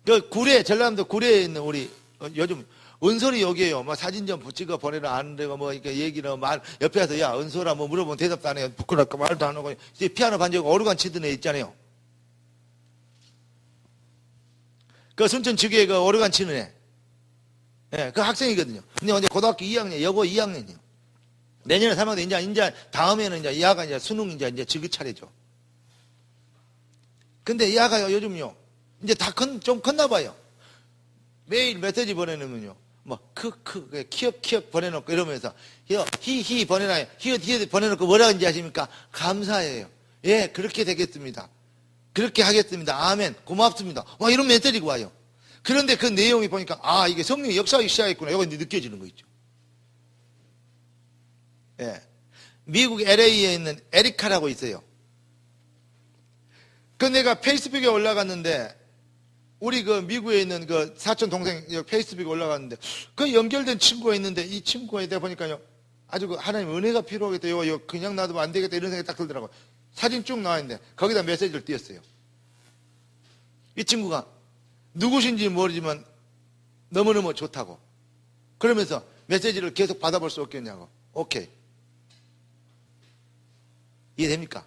그 구례, 전라남도 구례에 있는 우리 요즘 은솔이 여기에요. 뭐 사진 좀 찍어 보내라 안 되고 뭐 이렇게 얘기를 옆에 와서 야 은솔아 뭐 물어보면 대답도 안 해요. 부끄럽고 말도 안 하고 이제 피아노 반주하고 오르간 치던 애 있잖아요. 그 순천 지구에 그 오르간 치는 애. 예, 그 학생이거든요. 근데 이제 고등학교 2학년, 여고 2학년이요. 내년에 3학년, 이제 다음에는 이제 이 아가 이제 수능 이제 지구 차례죠. 근데 이 아가요, 요즘요, 이제 다 좀 컸나 봐요. 매일 메시지 보내놓으면요, 뭐, 키읔 보내놓고 이러면서, 히 보내놔요. 히 보내놓고 뭐라 하는지 아십니까? 감사해요. 예, 그렇게 되겠습니다. 그렇게 하겠습니다. 아멘. 고맙습니다. 와, 이런 메시지가 와요. 그런데 그 내용이 보니까 이게 성령의 역사하기 시작했구나. 이거 느껴지는 거 있죠. 예. 미국 LA에 있는 에리카라고 있어요. 그 내가 페이스북에 올라갔는데 우리 그 미국에 있는 그 사촌 동생 페이스북에 올라갔는데 그 연결된 친구가 있는데 이 친구가 있다 보니까요, 아주 그 하나님 은혜가 필요하겠다. 이거 그냥 놔두면 안 되겠다. 이런 생각이 딱 들더라고요. 사진 쭉 나와 있는데 거기다 메시지를 띄웠어요. 이 친구가 누구신지 모르지만 너무너무 좋다고. 그러면서 메시지를 계속 받아볼 수 없겠냐고. 오케이. 이해됩니까?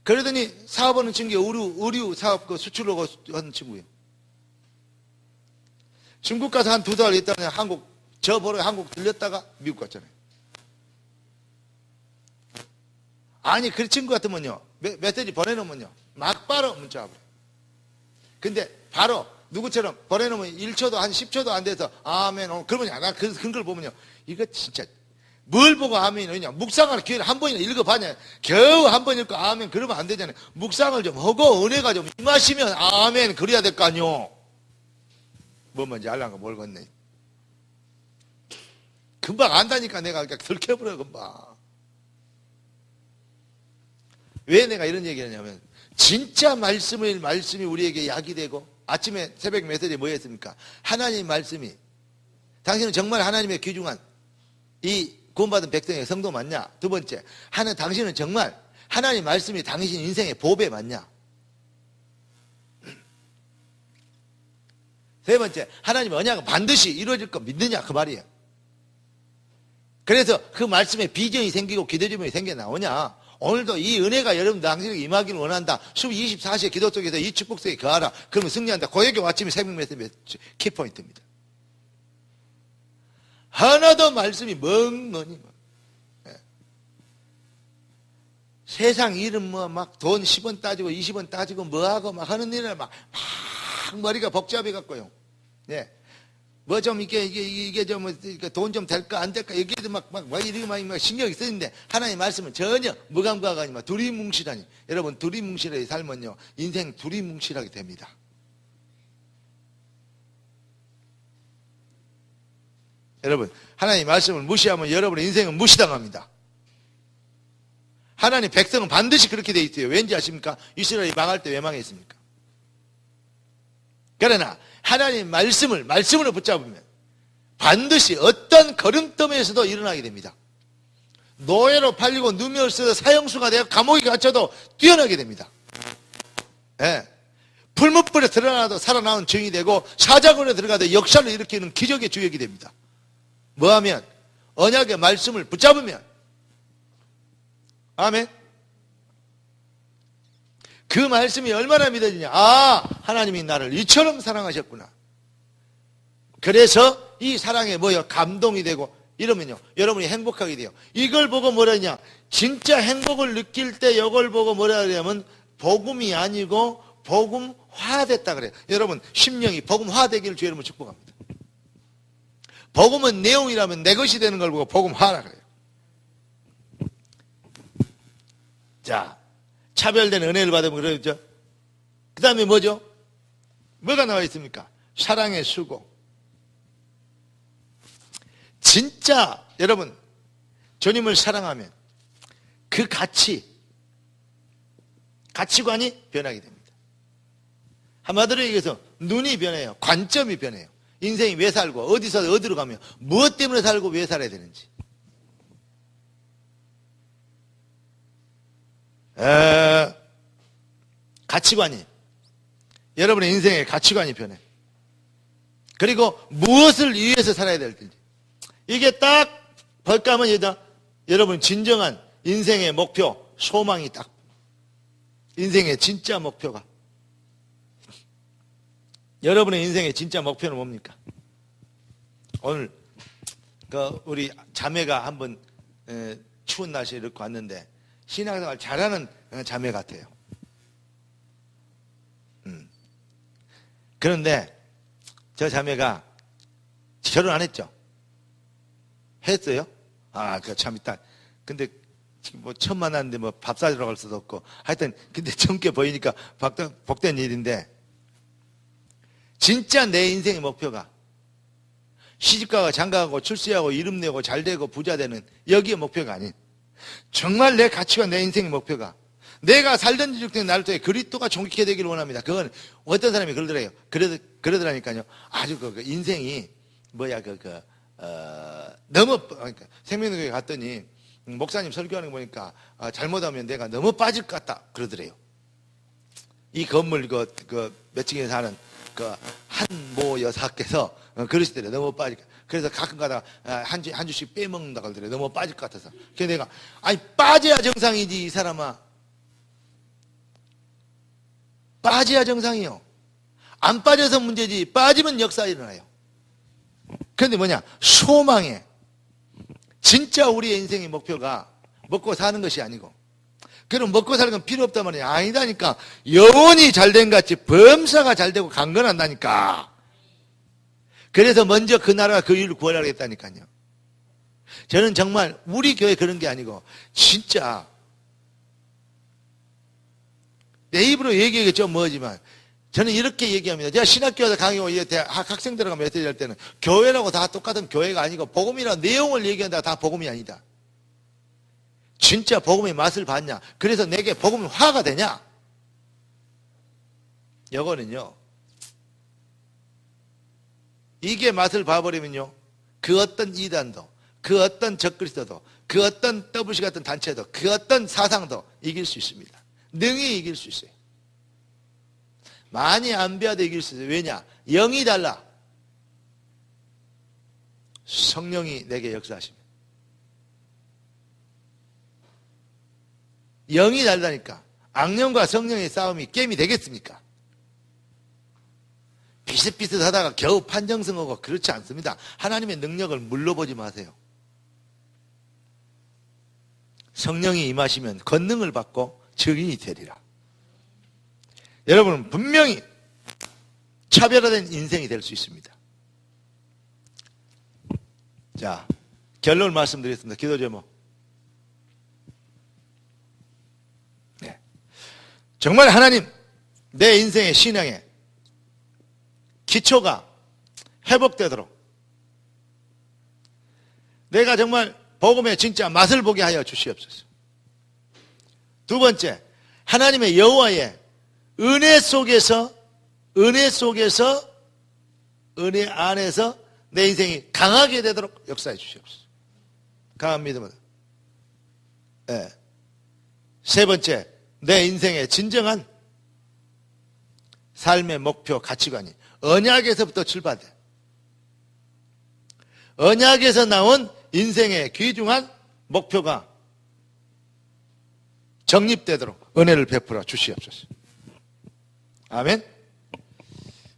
그러더니 사업하는 친구가 의류 사업 그 수출로 하는 친구예요. 중국 가서 한 2달 있다가 저 보러 한국 들렸다가 미국 갔잖아요. 아니, 그 친구 같으면요, 메시지 보내놓으면요, 막 바로 문자 와버려요. 근데 바로 누구처럼 보내놓으면 1초도 한 10초도 안 돼서 아멘. 그러면 나 그 근거를 보면요. 이거 진짜 뭘 보고 아멘이냐. 묵상을 기회를 한 번이나 읽어봐냐. 겨우 한 번 읽고 아멘 그러면 안 되잖아요. 묵상을 좀 하고 은혜가 좀 임하시면 아멘 그래야 될 거 아니요. 뭐 뭔지 알란가 모르겠네. 금방 안다니까 내가 그냥 들켜버려 금방. 왜 내가 이런 얘기를 하냐면 진짜 말씀이 우리에게 약이 되고 아침에 새벽 메시지에 뭐 했습니까? 하나님 말씀이 당신은 정말 하나님의 귀중한 이 구원받은 백성의 성도 맞냐? 두 번째, 당신은 정말 하나님 말씀이 당신 인생의 보배 맞냐? 세 번째, 하나님의 언약은 반드시 이루어질 거 믿느냐? 그 말이에요. 그래서 그 말씀에 비전이 생기고 기도제목이 생겨 나오냐? 오늘도 이 은혜가 여러분 당신에게 임하기를 원한다. 24시의 기도 속에서 이 축복 속에 거하라. 그러면 승리한다. 고역의 아침이 새벽 메시지 키포인트입니다. 하나도 말씀이 멍멍이 세상 일은 뭐 막 돈 10원 따지고 20원 따지고 뭐하고 막 하는 일을 막 머리가 복잡해 갖고요. 예. 뭐 좀 이게 좀 돈 좀 될까 안 될까 여기에도 막 이렇게 막 신경이 쓰는데 하나님 말씀은 전혀 무감각하니 아니면 두리뭉실하니. 여러분 두리뭉실하게 살면요 인생 두리뭉실하게 됩니다. 여러분 하나님 말씀을 무시하면 여러분의 인생은 무시당합니다. 하나님 백성은 반드시 그렇게 돼 있어요. 왠지 아십니까? 이스라엘이 망할 때 왜 망했습니까? 그러나 하나님 말씀으로 붙잡으면 반드시 어떤 걸음더미에서도 일어나게 됩니다. 노예로 팔리고 누명을 써서 사형수가 되어 감옥에 갇혀도 뛰어나게 됩니다. 예. 풀무불에 드러나도 살아나온 증이 되고 사자굴에 들어가도 역사를 일으키는 기적의 주역이 됩니다. 뭐하면? 언약의 말씀을 붙잡으면. 아멘. 그 말씀이 얼마나 믿어지냐. 하나님이 나를 이처럼 사랑하셨구나. 그래서 이 사랑에 감동이 되고 이러면요 여러분이 행복하게 돼요. 이걸 보고 뭐라 하냐, 진짜 행복을 느낄 때 이걸 보고 뭐라 하냐면 복음이 아니고 복음화됐다 그래요. 여러분 심령이 복음화되기를 주 여러분 축복합니다. 복음은 내용이라면 내 것이 되는 걸 보고 복음화라 그래요. 자, 차별된 은혜를 받으면 그러죠. 그 다음에 뭐죠? 뭐가 나와 있습니까? 사랑의 수고. 진짜 여러분 주님을 사랑하면 그 가치관이 변하게 됩니다. 한마디로 얘기해서 눈이 변해요. 관점이 변해요. 인생이 왜 살고 어디서 어디로 가며 무엇 때문에 살고 왜 살아야 되는지. 가치관이 여러분의 인생의 가치관이 변해. 그리고 무엇을 위해서 살아야 될지 이게 딱 벌까면 여러분 진정한 인생의 목표, 소망이 딱 인생의 진짜 목표가 여러분의 인생의 진짜 목표는 뭡니까? 오늘 우리 자매가 한번 추운 날씨에 이렇게 왔는데 신앙생활 잘하는 자매 같아요. 그런데 저 자매가 결혼 안 했죠? 했어요? 그 참 있다. 근데 뭐 처음 만났는데 뭐 밥 사주러 갈 수도 없고 하여튼 근데 젊게 보이니까 복된 일인데 진짜 내 인생의 목표가 시집가고 장가가고 출세하고 이름 내고 잘되고 부자 되는 여기에 목표가 아닌 정말 내 가치가 내 인생의 목표가 내가 살던 죽던 날 동안 그리스도가 존귀케 되기를 원합니다. 그건 어떤 사람이 그러더래요. 그러더라니까요. 아주 인생이 너무 그러니까 생명교회 갔더니 목사님 설교하는 거 보니까 잘못하면 내가 너무 빠질 것 같다 그러더래요. 이 건물 몇 층에 사는 한모 여사께서 그러시더래요. 너무 빠질 것. 그래서 가끔 가다가 한 주씩 빼먹는다 그러더래요. 너무 빠질 것 같아서. 그래서 내가 빠져야 정상이지 이 사람아. 빠져야 정상이요. 안 빠져서 문제지 빠지면 역사 일어나요. 그런데 뭐냐? 소망에 진짜 우리의 인생의 목표가 먹고 사는 것이 아니고 그럼 먹고 사는 건 필요 없단 말이야. 아니다니까. 영혼이 잘된 같이 범사가 잘되고 강건한다니까. 그래서 먼저 그 나라가 그 일을 구하려고 했다니까요. 저는 정말 우리 교회 그런 게 아니고 진짜 내 입으로 얘기하기 좀 뭐지만 저는 이렇게 얘기합니다. 제가 신학교에서 강의하고 학생들하고 메시지 할 때는 교회라고 다 똑같은 교회가 아니고 복음이라는 내용을 얘기한다고 다 복음이 아니다. 진짜 복음의 맛을 봤냐? 그래서 내게 복음이 화가 되냐? 이거는요. 이게 맛을 봐버리면요. 그 어떤 이단도, 그 어떤 적그리스도도, 그 어떤 WC 같은 단체도, 그 어떤 사상도 이길 수 있습니다. 능히 이길 수 있어요. 많이 안 배워도 이길 수 있어요. 왜냐? 영이 달라. 성령이 내게 역사하십니다. 영이 달라니까. 악령과 성령의 싸움이 게임이 되겠습니까? 비슷비슷하다가 겨우 판정승하고 그렇지 않습니다. 하나님의 능력을 물러보지 마세요. 성령이 임하시면 권능을 받고 증인이 되리라. 여러분은 분명히 차별화된 인생이 될 수 있습니다. 자, 결론을 말씀드리겠습니다. 기도 제목. 네. 정말 하나님, 내 인생의 신앙에 기초가 회복되도록 내가 정말 복음의 진짜 맛을 보게 하여 주시옵소서. 두 번째, 하나님의 여호와의 은혜 속에서 은혜 안에서 내 인생이 강하게 되도록 역사해 주시옵소서. 강한 믿음으로. 네. 세 번째, 내 인생의 진정한 삶의 목표, 가치관이 언약에서부터 출발돼. 언약에서 나온 인생의 귀중한 목표가 정립되도록 은혜를 베풀어 주시옵소서. 아멘.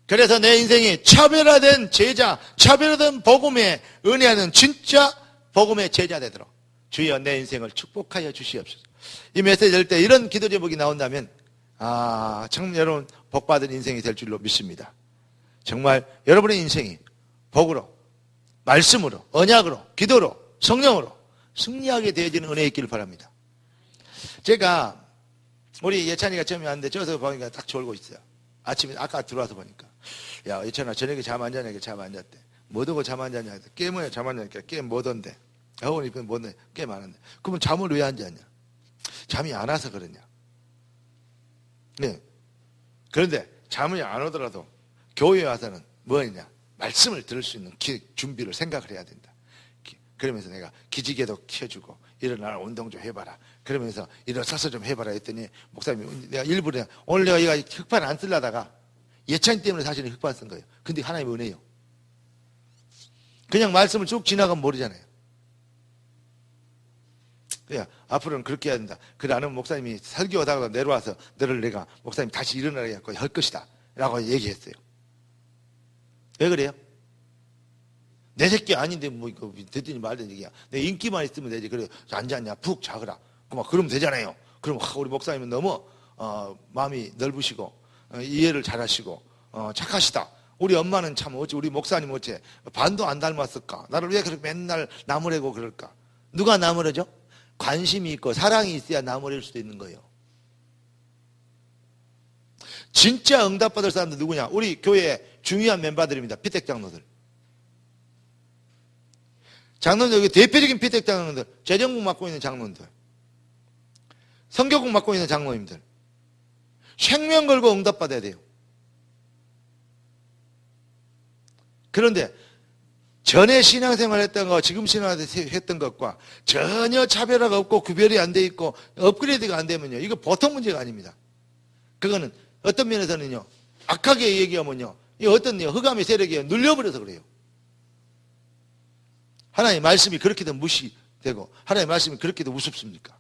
그래서 내 인생이 차별화된 제자, 차별화된 복음의 은혜하는 진짜 복음의 제자 되도록 주여 내 인생을 축복하여 주시옵소서. 이 메시지 할 때 이런 기도 제목이 나온다면 참 여러분 복받은 인생이 될 줄로 믿습니다. 정말 여러분의 인생이 복으로, 말씀으로, 언약으로, 기도로, 성령으로 승리하게 되어지는 은혜 있기를 바랍니다. 제가 우리 예찬이가 처음에 왔는데 저기서 보니까 딱 졸고 있어요. 아침에 아까 들어와서 보니까 야 예찬아 저녁에 잠 안 자냐? 잠 안 잤대. 뭐하고 잠 안 자냐? 게임을 잠 안 자니까 게임 뭐던데? 어머니 뭐네? 게임 안 한대. 그러면 잠을 왜 안 잤냐? 잠이 안 와서 그러냐? 네. 그런데 잠이 안 오더라도 교회에 와서는 뭐냐? 말씀을 들을 수 있는 준비를 생각을 해야 된다. 그러면서 내가 기지개도 켜주고 일어나 운동 좀 해봐라. 그러면서 일어서서 좀 해봐라 했더니 목사님이 내가 일부러 오늘 내가 흑판 안 쓰려다가 예찬이 때문에 사실은 흑판 쓴 거예요. 근데 하나님의 은혜요. 그냥 말씀을 쭉 지나가면 모르잖아요. 그래 앞으로는 그렇게 해야 된다. 그래 안 하면 목사님이 설교하다가 내려와서 너를 내가 목사님 다시 일어나라 해갖고 할 것이다 라고 얘기했어요. 왜 그래요? 내 새끼 아닌데 뭐 이거 듣더니 말든 얘기야. 내 인기만 있으면 되지. 그래 앉았냐 푹 자거라. 그러면 되잖아요. 그럼 우리 목사님은 너무 마음이 넓으시고 이해를 잘하시고 착하시다. 우리 엄마는 참 어찌 우리 목사님 어째 반도 안 닮았을까? 나를 왜 그렇게 맨날 나무래고 그럴까? 누가 나무래죠? 관심이 있고 사랑이 있어야 나무랄 수도 있는 거예요. 진짜 응답받을 사람들 누구냐? 우리 교회의 중요한 멤버들입니다. 피택 장로들. 장로들, 여기 대표적인 피택 장로들, 재정국 맡고 있는 장로들, 성교국 맡고 있는 장로님들. 생명 걸고 응답받아야 돼요. 그런데 전에 신앙생활 했던 거, 지금 신앙생활 했던 것과 전혀 차별화가 없고 구별이 안 돼 있고 업그레이드가 안 되면요. 이거 보통 문제가 아닙니다. 그거는 어떤 면에서는요. 악하게 얘기하면요. 이 어떤 흑암의 세력이 눌려버려서 그래요. 하나님의 말씀이 그렇게도 무시되고 하나님의 말씀이 그렇게도 우습습니까?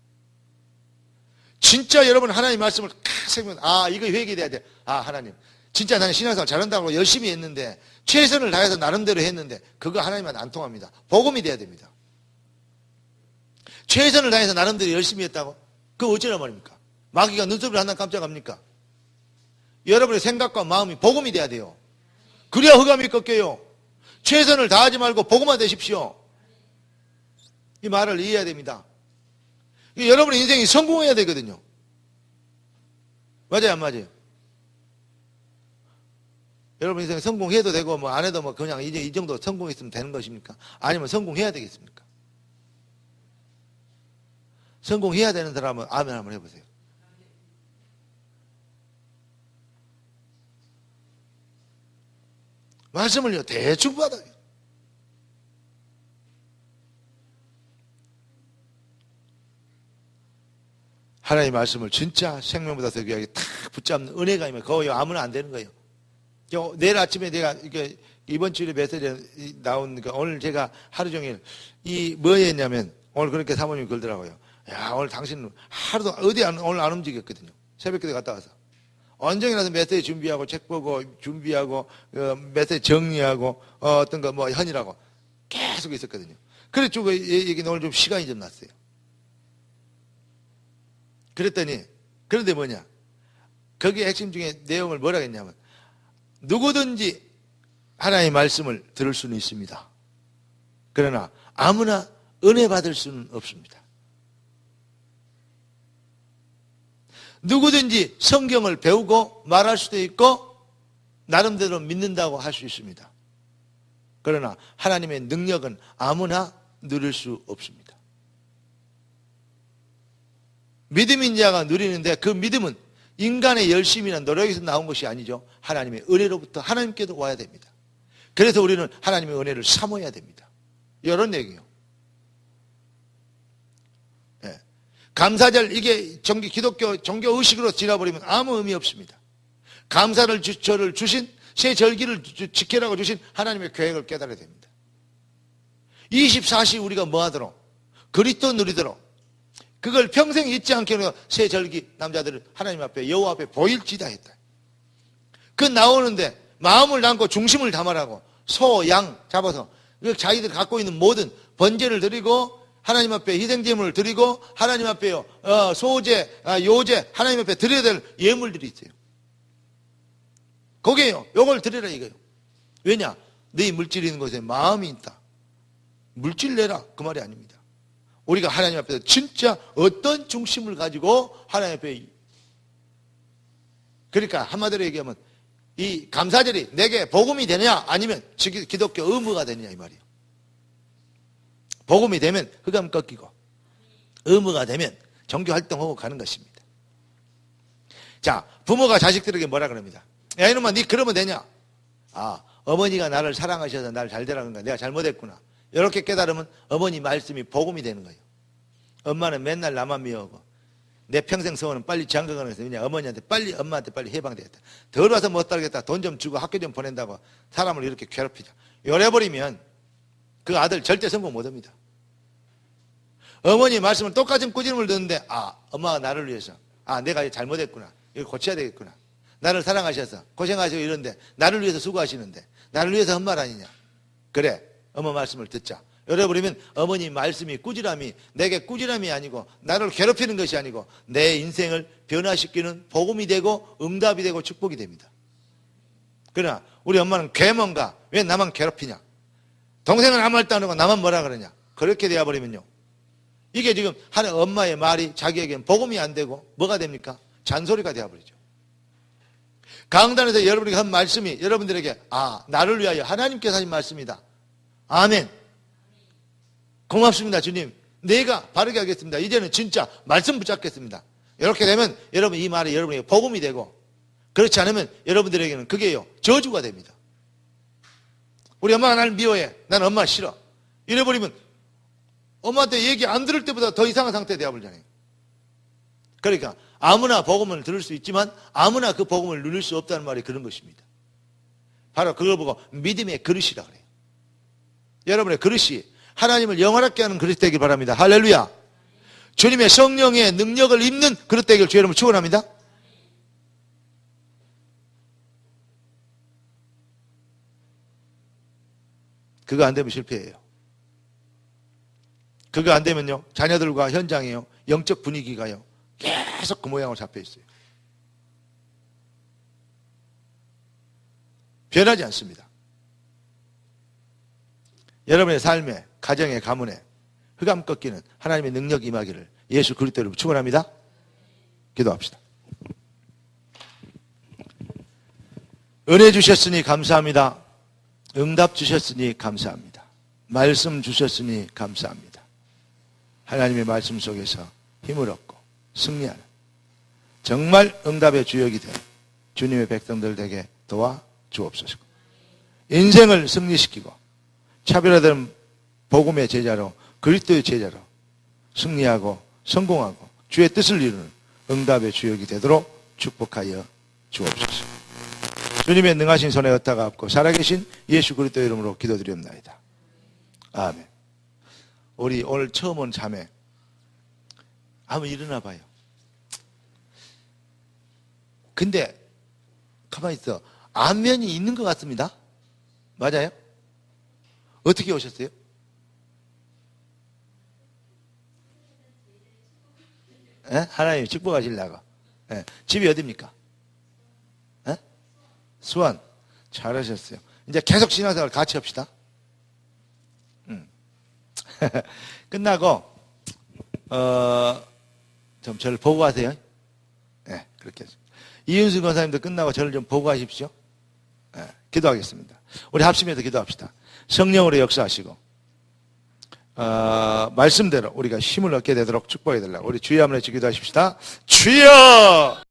진짜 여러분 하나님의 말씀을 생각하면 이거 회개돼야 돼. 하나님 진짜 나는 신앙생활 잘한다고 열심히 했는데 최선을 다해서 나름대로 했는데 그거 하나님한테 안 통합니다. 복음이 돼야 됩니다. 최선을 다해서 나름대로 열심히 했다고? 그거 어쩌란 말입니까? 마귀가 눈썹을 한단 깜짝합니까? 여러분의 생각과 마음이 복음이 돼야 돼요. 그래야 흑암이 꺾여요. 최선을 다하지 말고 복음만 되십시오. 이 말을 이해해야 됩니다. 여러분의 인생이 성공해야 되거든요. 맞아요, 안 맞아요? 여러분 인생 성공해도 되고 뭐 안 해도 뭐 그냥 이제 이 정도 성공했으면 되는 것입니까? 아니면 성공해야 되겠습니까? 성공해야 되는 사람은 아멘 한번 해보세요. 말씀을요 대충 받아요. 하나님의 말씀을 진짜 생명보다 더 귀하게 탁 붙잡는 은혜가 있으면 거의 아무나 안 되는 거예요. 내일 아침에 내가 이번 주일에 메시지에 나온 오늘 제가 하루 종일 뭐 했냐면 오늘 그렇게 사모님이 그러더라고요. 야, 오늘 당신 하루도 어디 오늘 안 움직였거든요. 새벽기도 갔다 와서 언젠가라도 메시지 준비하고 책 보고 준비하고 메시지 정리하고 어떤 거 뭐 현이라고 계속 있었거든요. 그래 쭉 얘기 오늘 좀 시간이 좀 났어요. 그랬더니 그런데 뭐냐? 거기에 핵심 중에 내용을 뭐라고 했냐면 누구든지 하나님의 말씀을 들을 수는 있습니다. 그러나 아무나 은혜 받을 수는 없습니다. 누구든지 성경을 배우고 말할 수도 있고 나름대로 믿는다고 할 수 있습니다. 그러나 하나님의 능력은 아무나 누릴 수 없습니다. 믿음인 자가 누리는데 그 믿음은 인간의 열심이나 노력에서 나온 것이 아니죠. 하나님의 은혜로부터 하나님께도 와야 됩니다. 그래서 우리는 하나님의 은혜를 사모해야 됩니다. 이런 얘기예요. 네. 감사절 이게 기독교 종교 의식으로 지나버리면 아무 의미 없습니다. 감사를 저를 주신 새 절기를 지키라고 주신 하나님의 계획을 깨달아야 됩니다. 24시 우리가 뭐 하도록 그리스도 누리도록 그걸 평생 잊지 않게 새 절기 남자들은 하나님 앞에 여호와 앞에 보일지다 했다. 그 나오는데 마음을 담고 중심을 담아라고 소, 양 잡아서 자기들 갖고 있는 모든 번제를 드리고 하나님 앞에 희생제물을 드리고 하나님 앞에 소제, 요제 하나님 앞에 드려야 될 예물들이 있어요. 거기에요. 요걸 드리라 이거예요. 왜냐? 네 물질이 있는 곳에 마음이 있다. 물질 내라 그 말이 아닙니다. 우리가 하나님 앞에서 진짜 어떤 중심을 가지고 하나님 앞에 그러니까 한마디로 얘기하면 이 감사절이 내게 복음이 되느냐 아니면 기독교 의무가 되느냐 이 말이에요. 복음이 되면 흑암 꺾이고 의무가 되면 종교활동하고 가는 것입니다. 자, 부모가 자식들에게 뭐라 그럽니다. 야 이놈아 니 그러면 되냐. 아 어머니가 나를 사랑하셔서 나를 잘 되라는 거야. 내가 잘못했구나. 이렇게 깨달으면 어머니 말씀이 복음이 되는 거예요. 엄마는 맨날 나만 미워하고 내 평생 소원은 빨리 장가가는 거예요. 왜냐 어머니한테 엄마한테 빨리 해방되겠다. 덜 와서 못 살겠다. 돈 좀 주고 학교 좀 보낸다고 사람을 이렇게 괴롭히자. 이래버리면 그 아들 절대 성공 못합니다. 어머니 말씀을 똑같은 꾸짖음을 듣는데 아 엄마가 나를 위해서 내가 잘못했구나. 이거 고쳐야 되겠구나. 나를 사랑하셔서 고생하시고 이런데 나를 위해서 수고하시는데 나를 위해서 한 말 아니냐. 그래 엄마 말씀을 듣자. 이래버리면 어머니 말씀이 꾸지람이 내게 꾸지람이 아니고 나를 괴롭히는 것이 아니고 내 인생을 변화시키는 복음이 되고 응답이 되고 축복이 됩니다. 그러나 우리 엄마는 괴먼가 왜 나만 괴롭히냐. 동생은 아무 말도 안 하고 나만 뭐라 그러냐. 그렇게 되어버리면요. 이게 지금 하는 엄마의 말이 자기에겐 복음이 안 되고 뭐가 됩니까? 잔소리가 되어버리죠. 강단에서 여러분이 한 말씀이 여러분들에게 나를 위하여 하나님께서 하신 말씀이다. 아멘. 고맙습니다 주님. 내가 바르게 하겠습니다. 이제는 진짜 말씀 붙잡겠습니다. 이렇게 되면 여러분 이 말이 여러분에게 복음이 되고 그렇지 않으면 여러분들에게는 그게요 저주가 됩니다. 우리 엄마가 나를 미워해. 난 엄마 싫어. 이래버리면 엄마한테 얘기 안 들을 때보다 더 이상한 상태에 되어버리잖아요. 그러니까 아무나 복음을 들을 수 있지만 아무나 그 복음을 누릴 수 없다는 말이 그런 것입니다. 바로 그걸 보고 믿음의 그릇이라 그래요. 여러분의 그릇이 하나님을 영원하게 하는 그릇 되길 바랍니다. 할렐루야. 주님의 성령의 능력을 입는 그릇 되길 주 여러분 축원합니다. 그거 안 되면 실패해요. 그거 안 되면요 자녀들과 현장에요 영적 분위기가요 계속 그 모양으로 잡혀 있어요. 변하지 않습니다. 여러분의 삶에, 가정에, 가문에 흑암 꺾이는 하나님의 능력 임하기를 예수 그리스도 이름으로 축원합니다. 기도합시다. 은혜 주셨으니 감사합니다. 응답 주셨으니 감사합니다. 말씀 주셨으니 감사합니다. 하나님의 말씀 속에서 힘을 얻고 승리하는 정말 응답의 주역이 된 주님의 백성들 되게 도와 주옵소서. 인생을 승리시키고 차별화되는 복음의 제자로 그리스도의 제자로 승리하고 성공하고 주의 뜻을 이루는 응답의 주역이 되도록 축복하여 주옵소서. 주님의 능하신 손에 얻다가 없고 살아계신 예수 그리스도 이름으로 기도드리옵나이다. 아멘. 우리 오늘 처음 온 자매 한번 일어나 봐요. 근데 가만히 있어. 안면이 있는 것 같습니다. 맞아요? 어떻게 오셨어요? 하나님 축복하시려고. 집이 어디입니까? 수원. 잘하셨어요. 이제 계속 신앙생활 같이 합시다. 끝나고 좀 저를 보고 가세요. 네, 그렇게 해서. 이윤수 권사님도 끝나고 저를 좀 보고 가십시오. 네, 기도하겠습니다. 우리 합심해서 기도합시다. 성령으로 역사하시고 말씀대로 우리가 힘을 얻게 되도록 축복해 달라고 우리 주여 한번 같이 기도하십시다. 주여!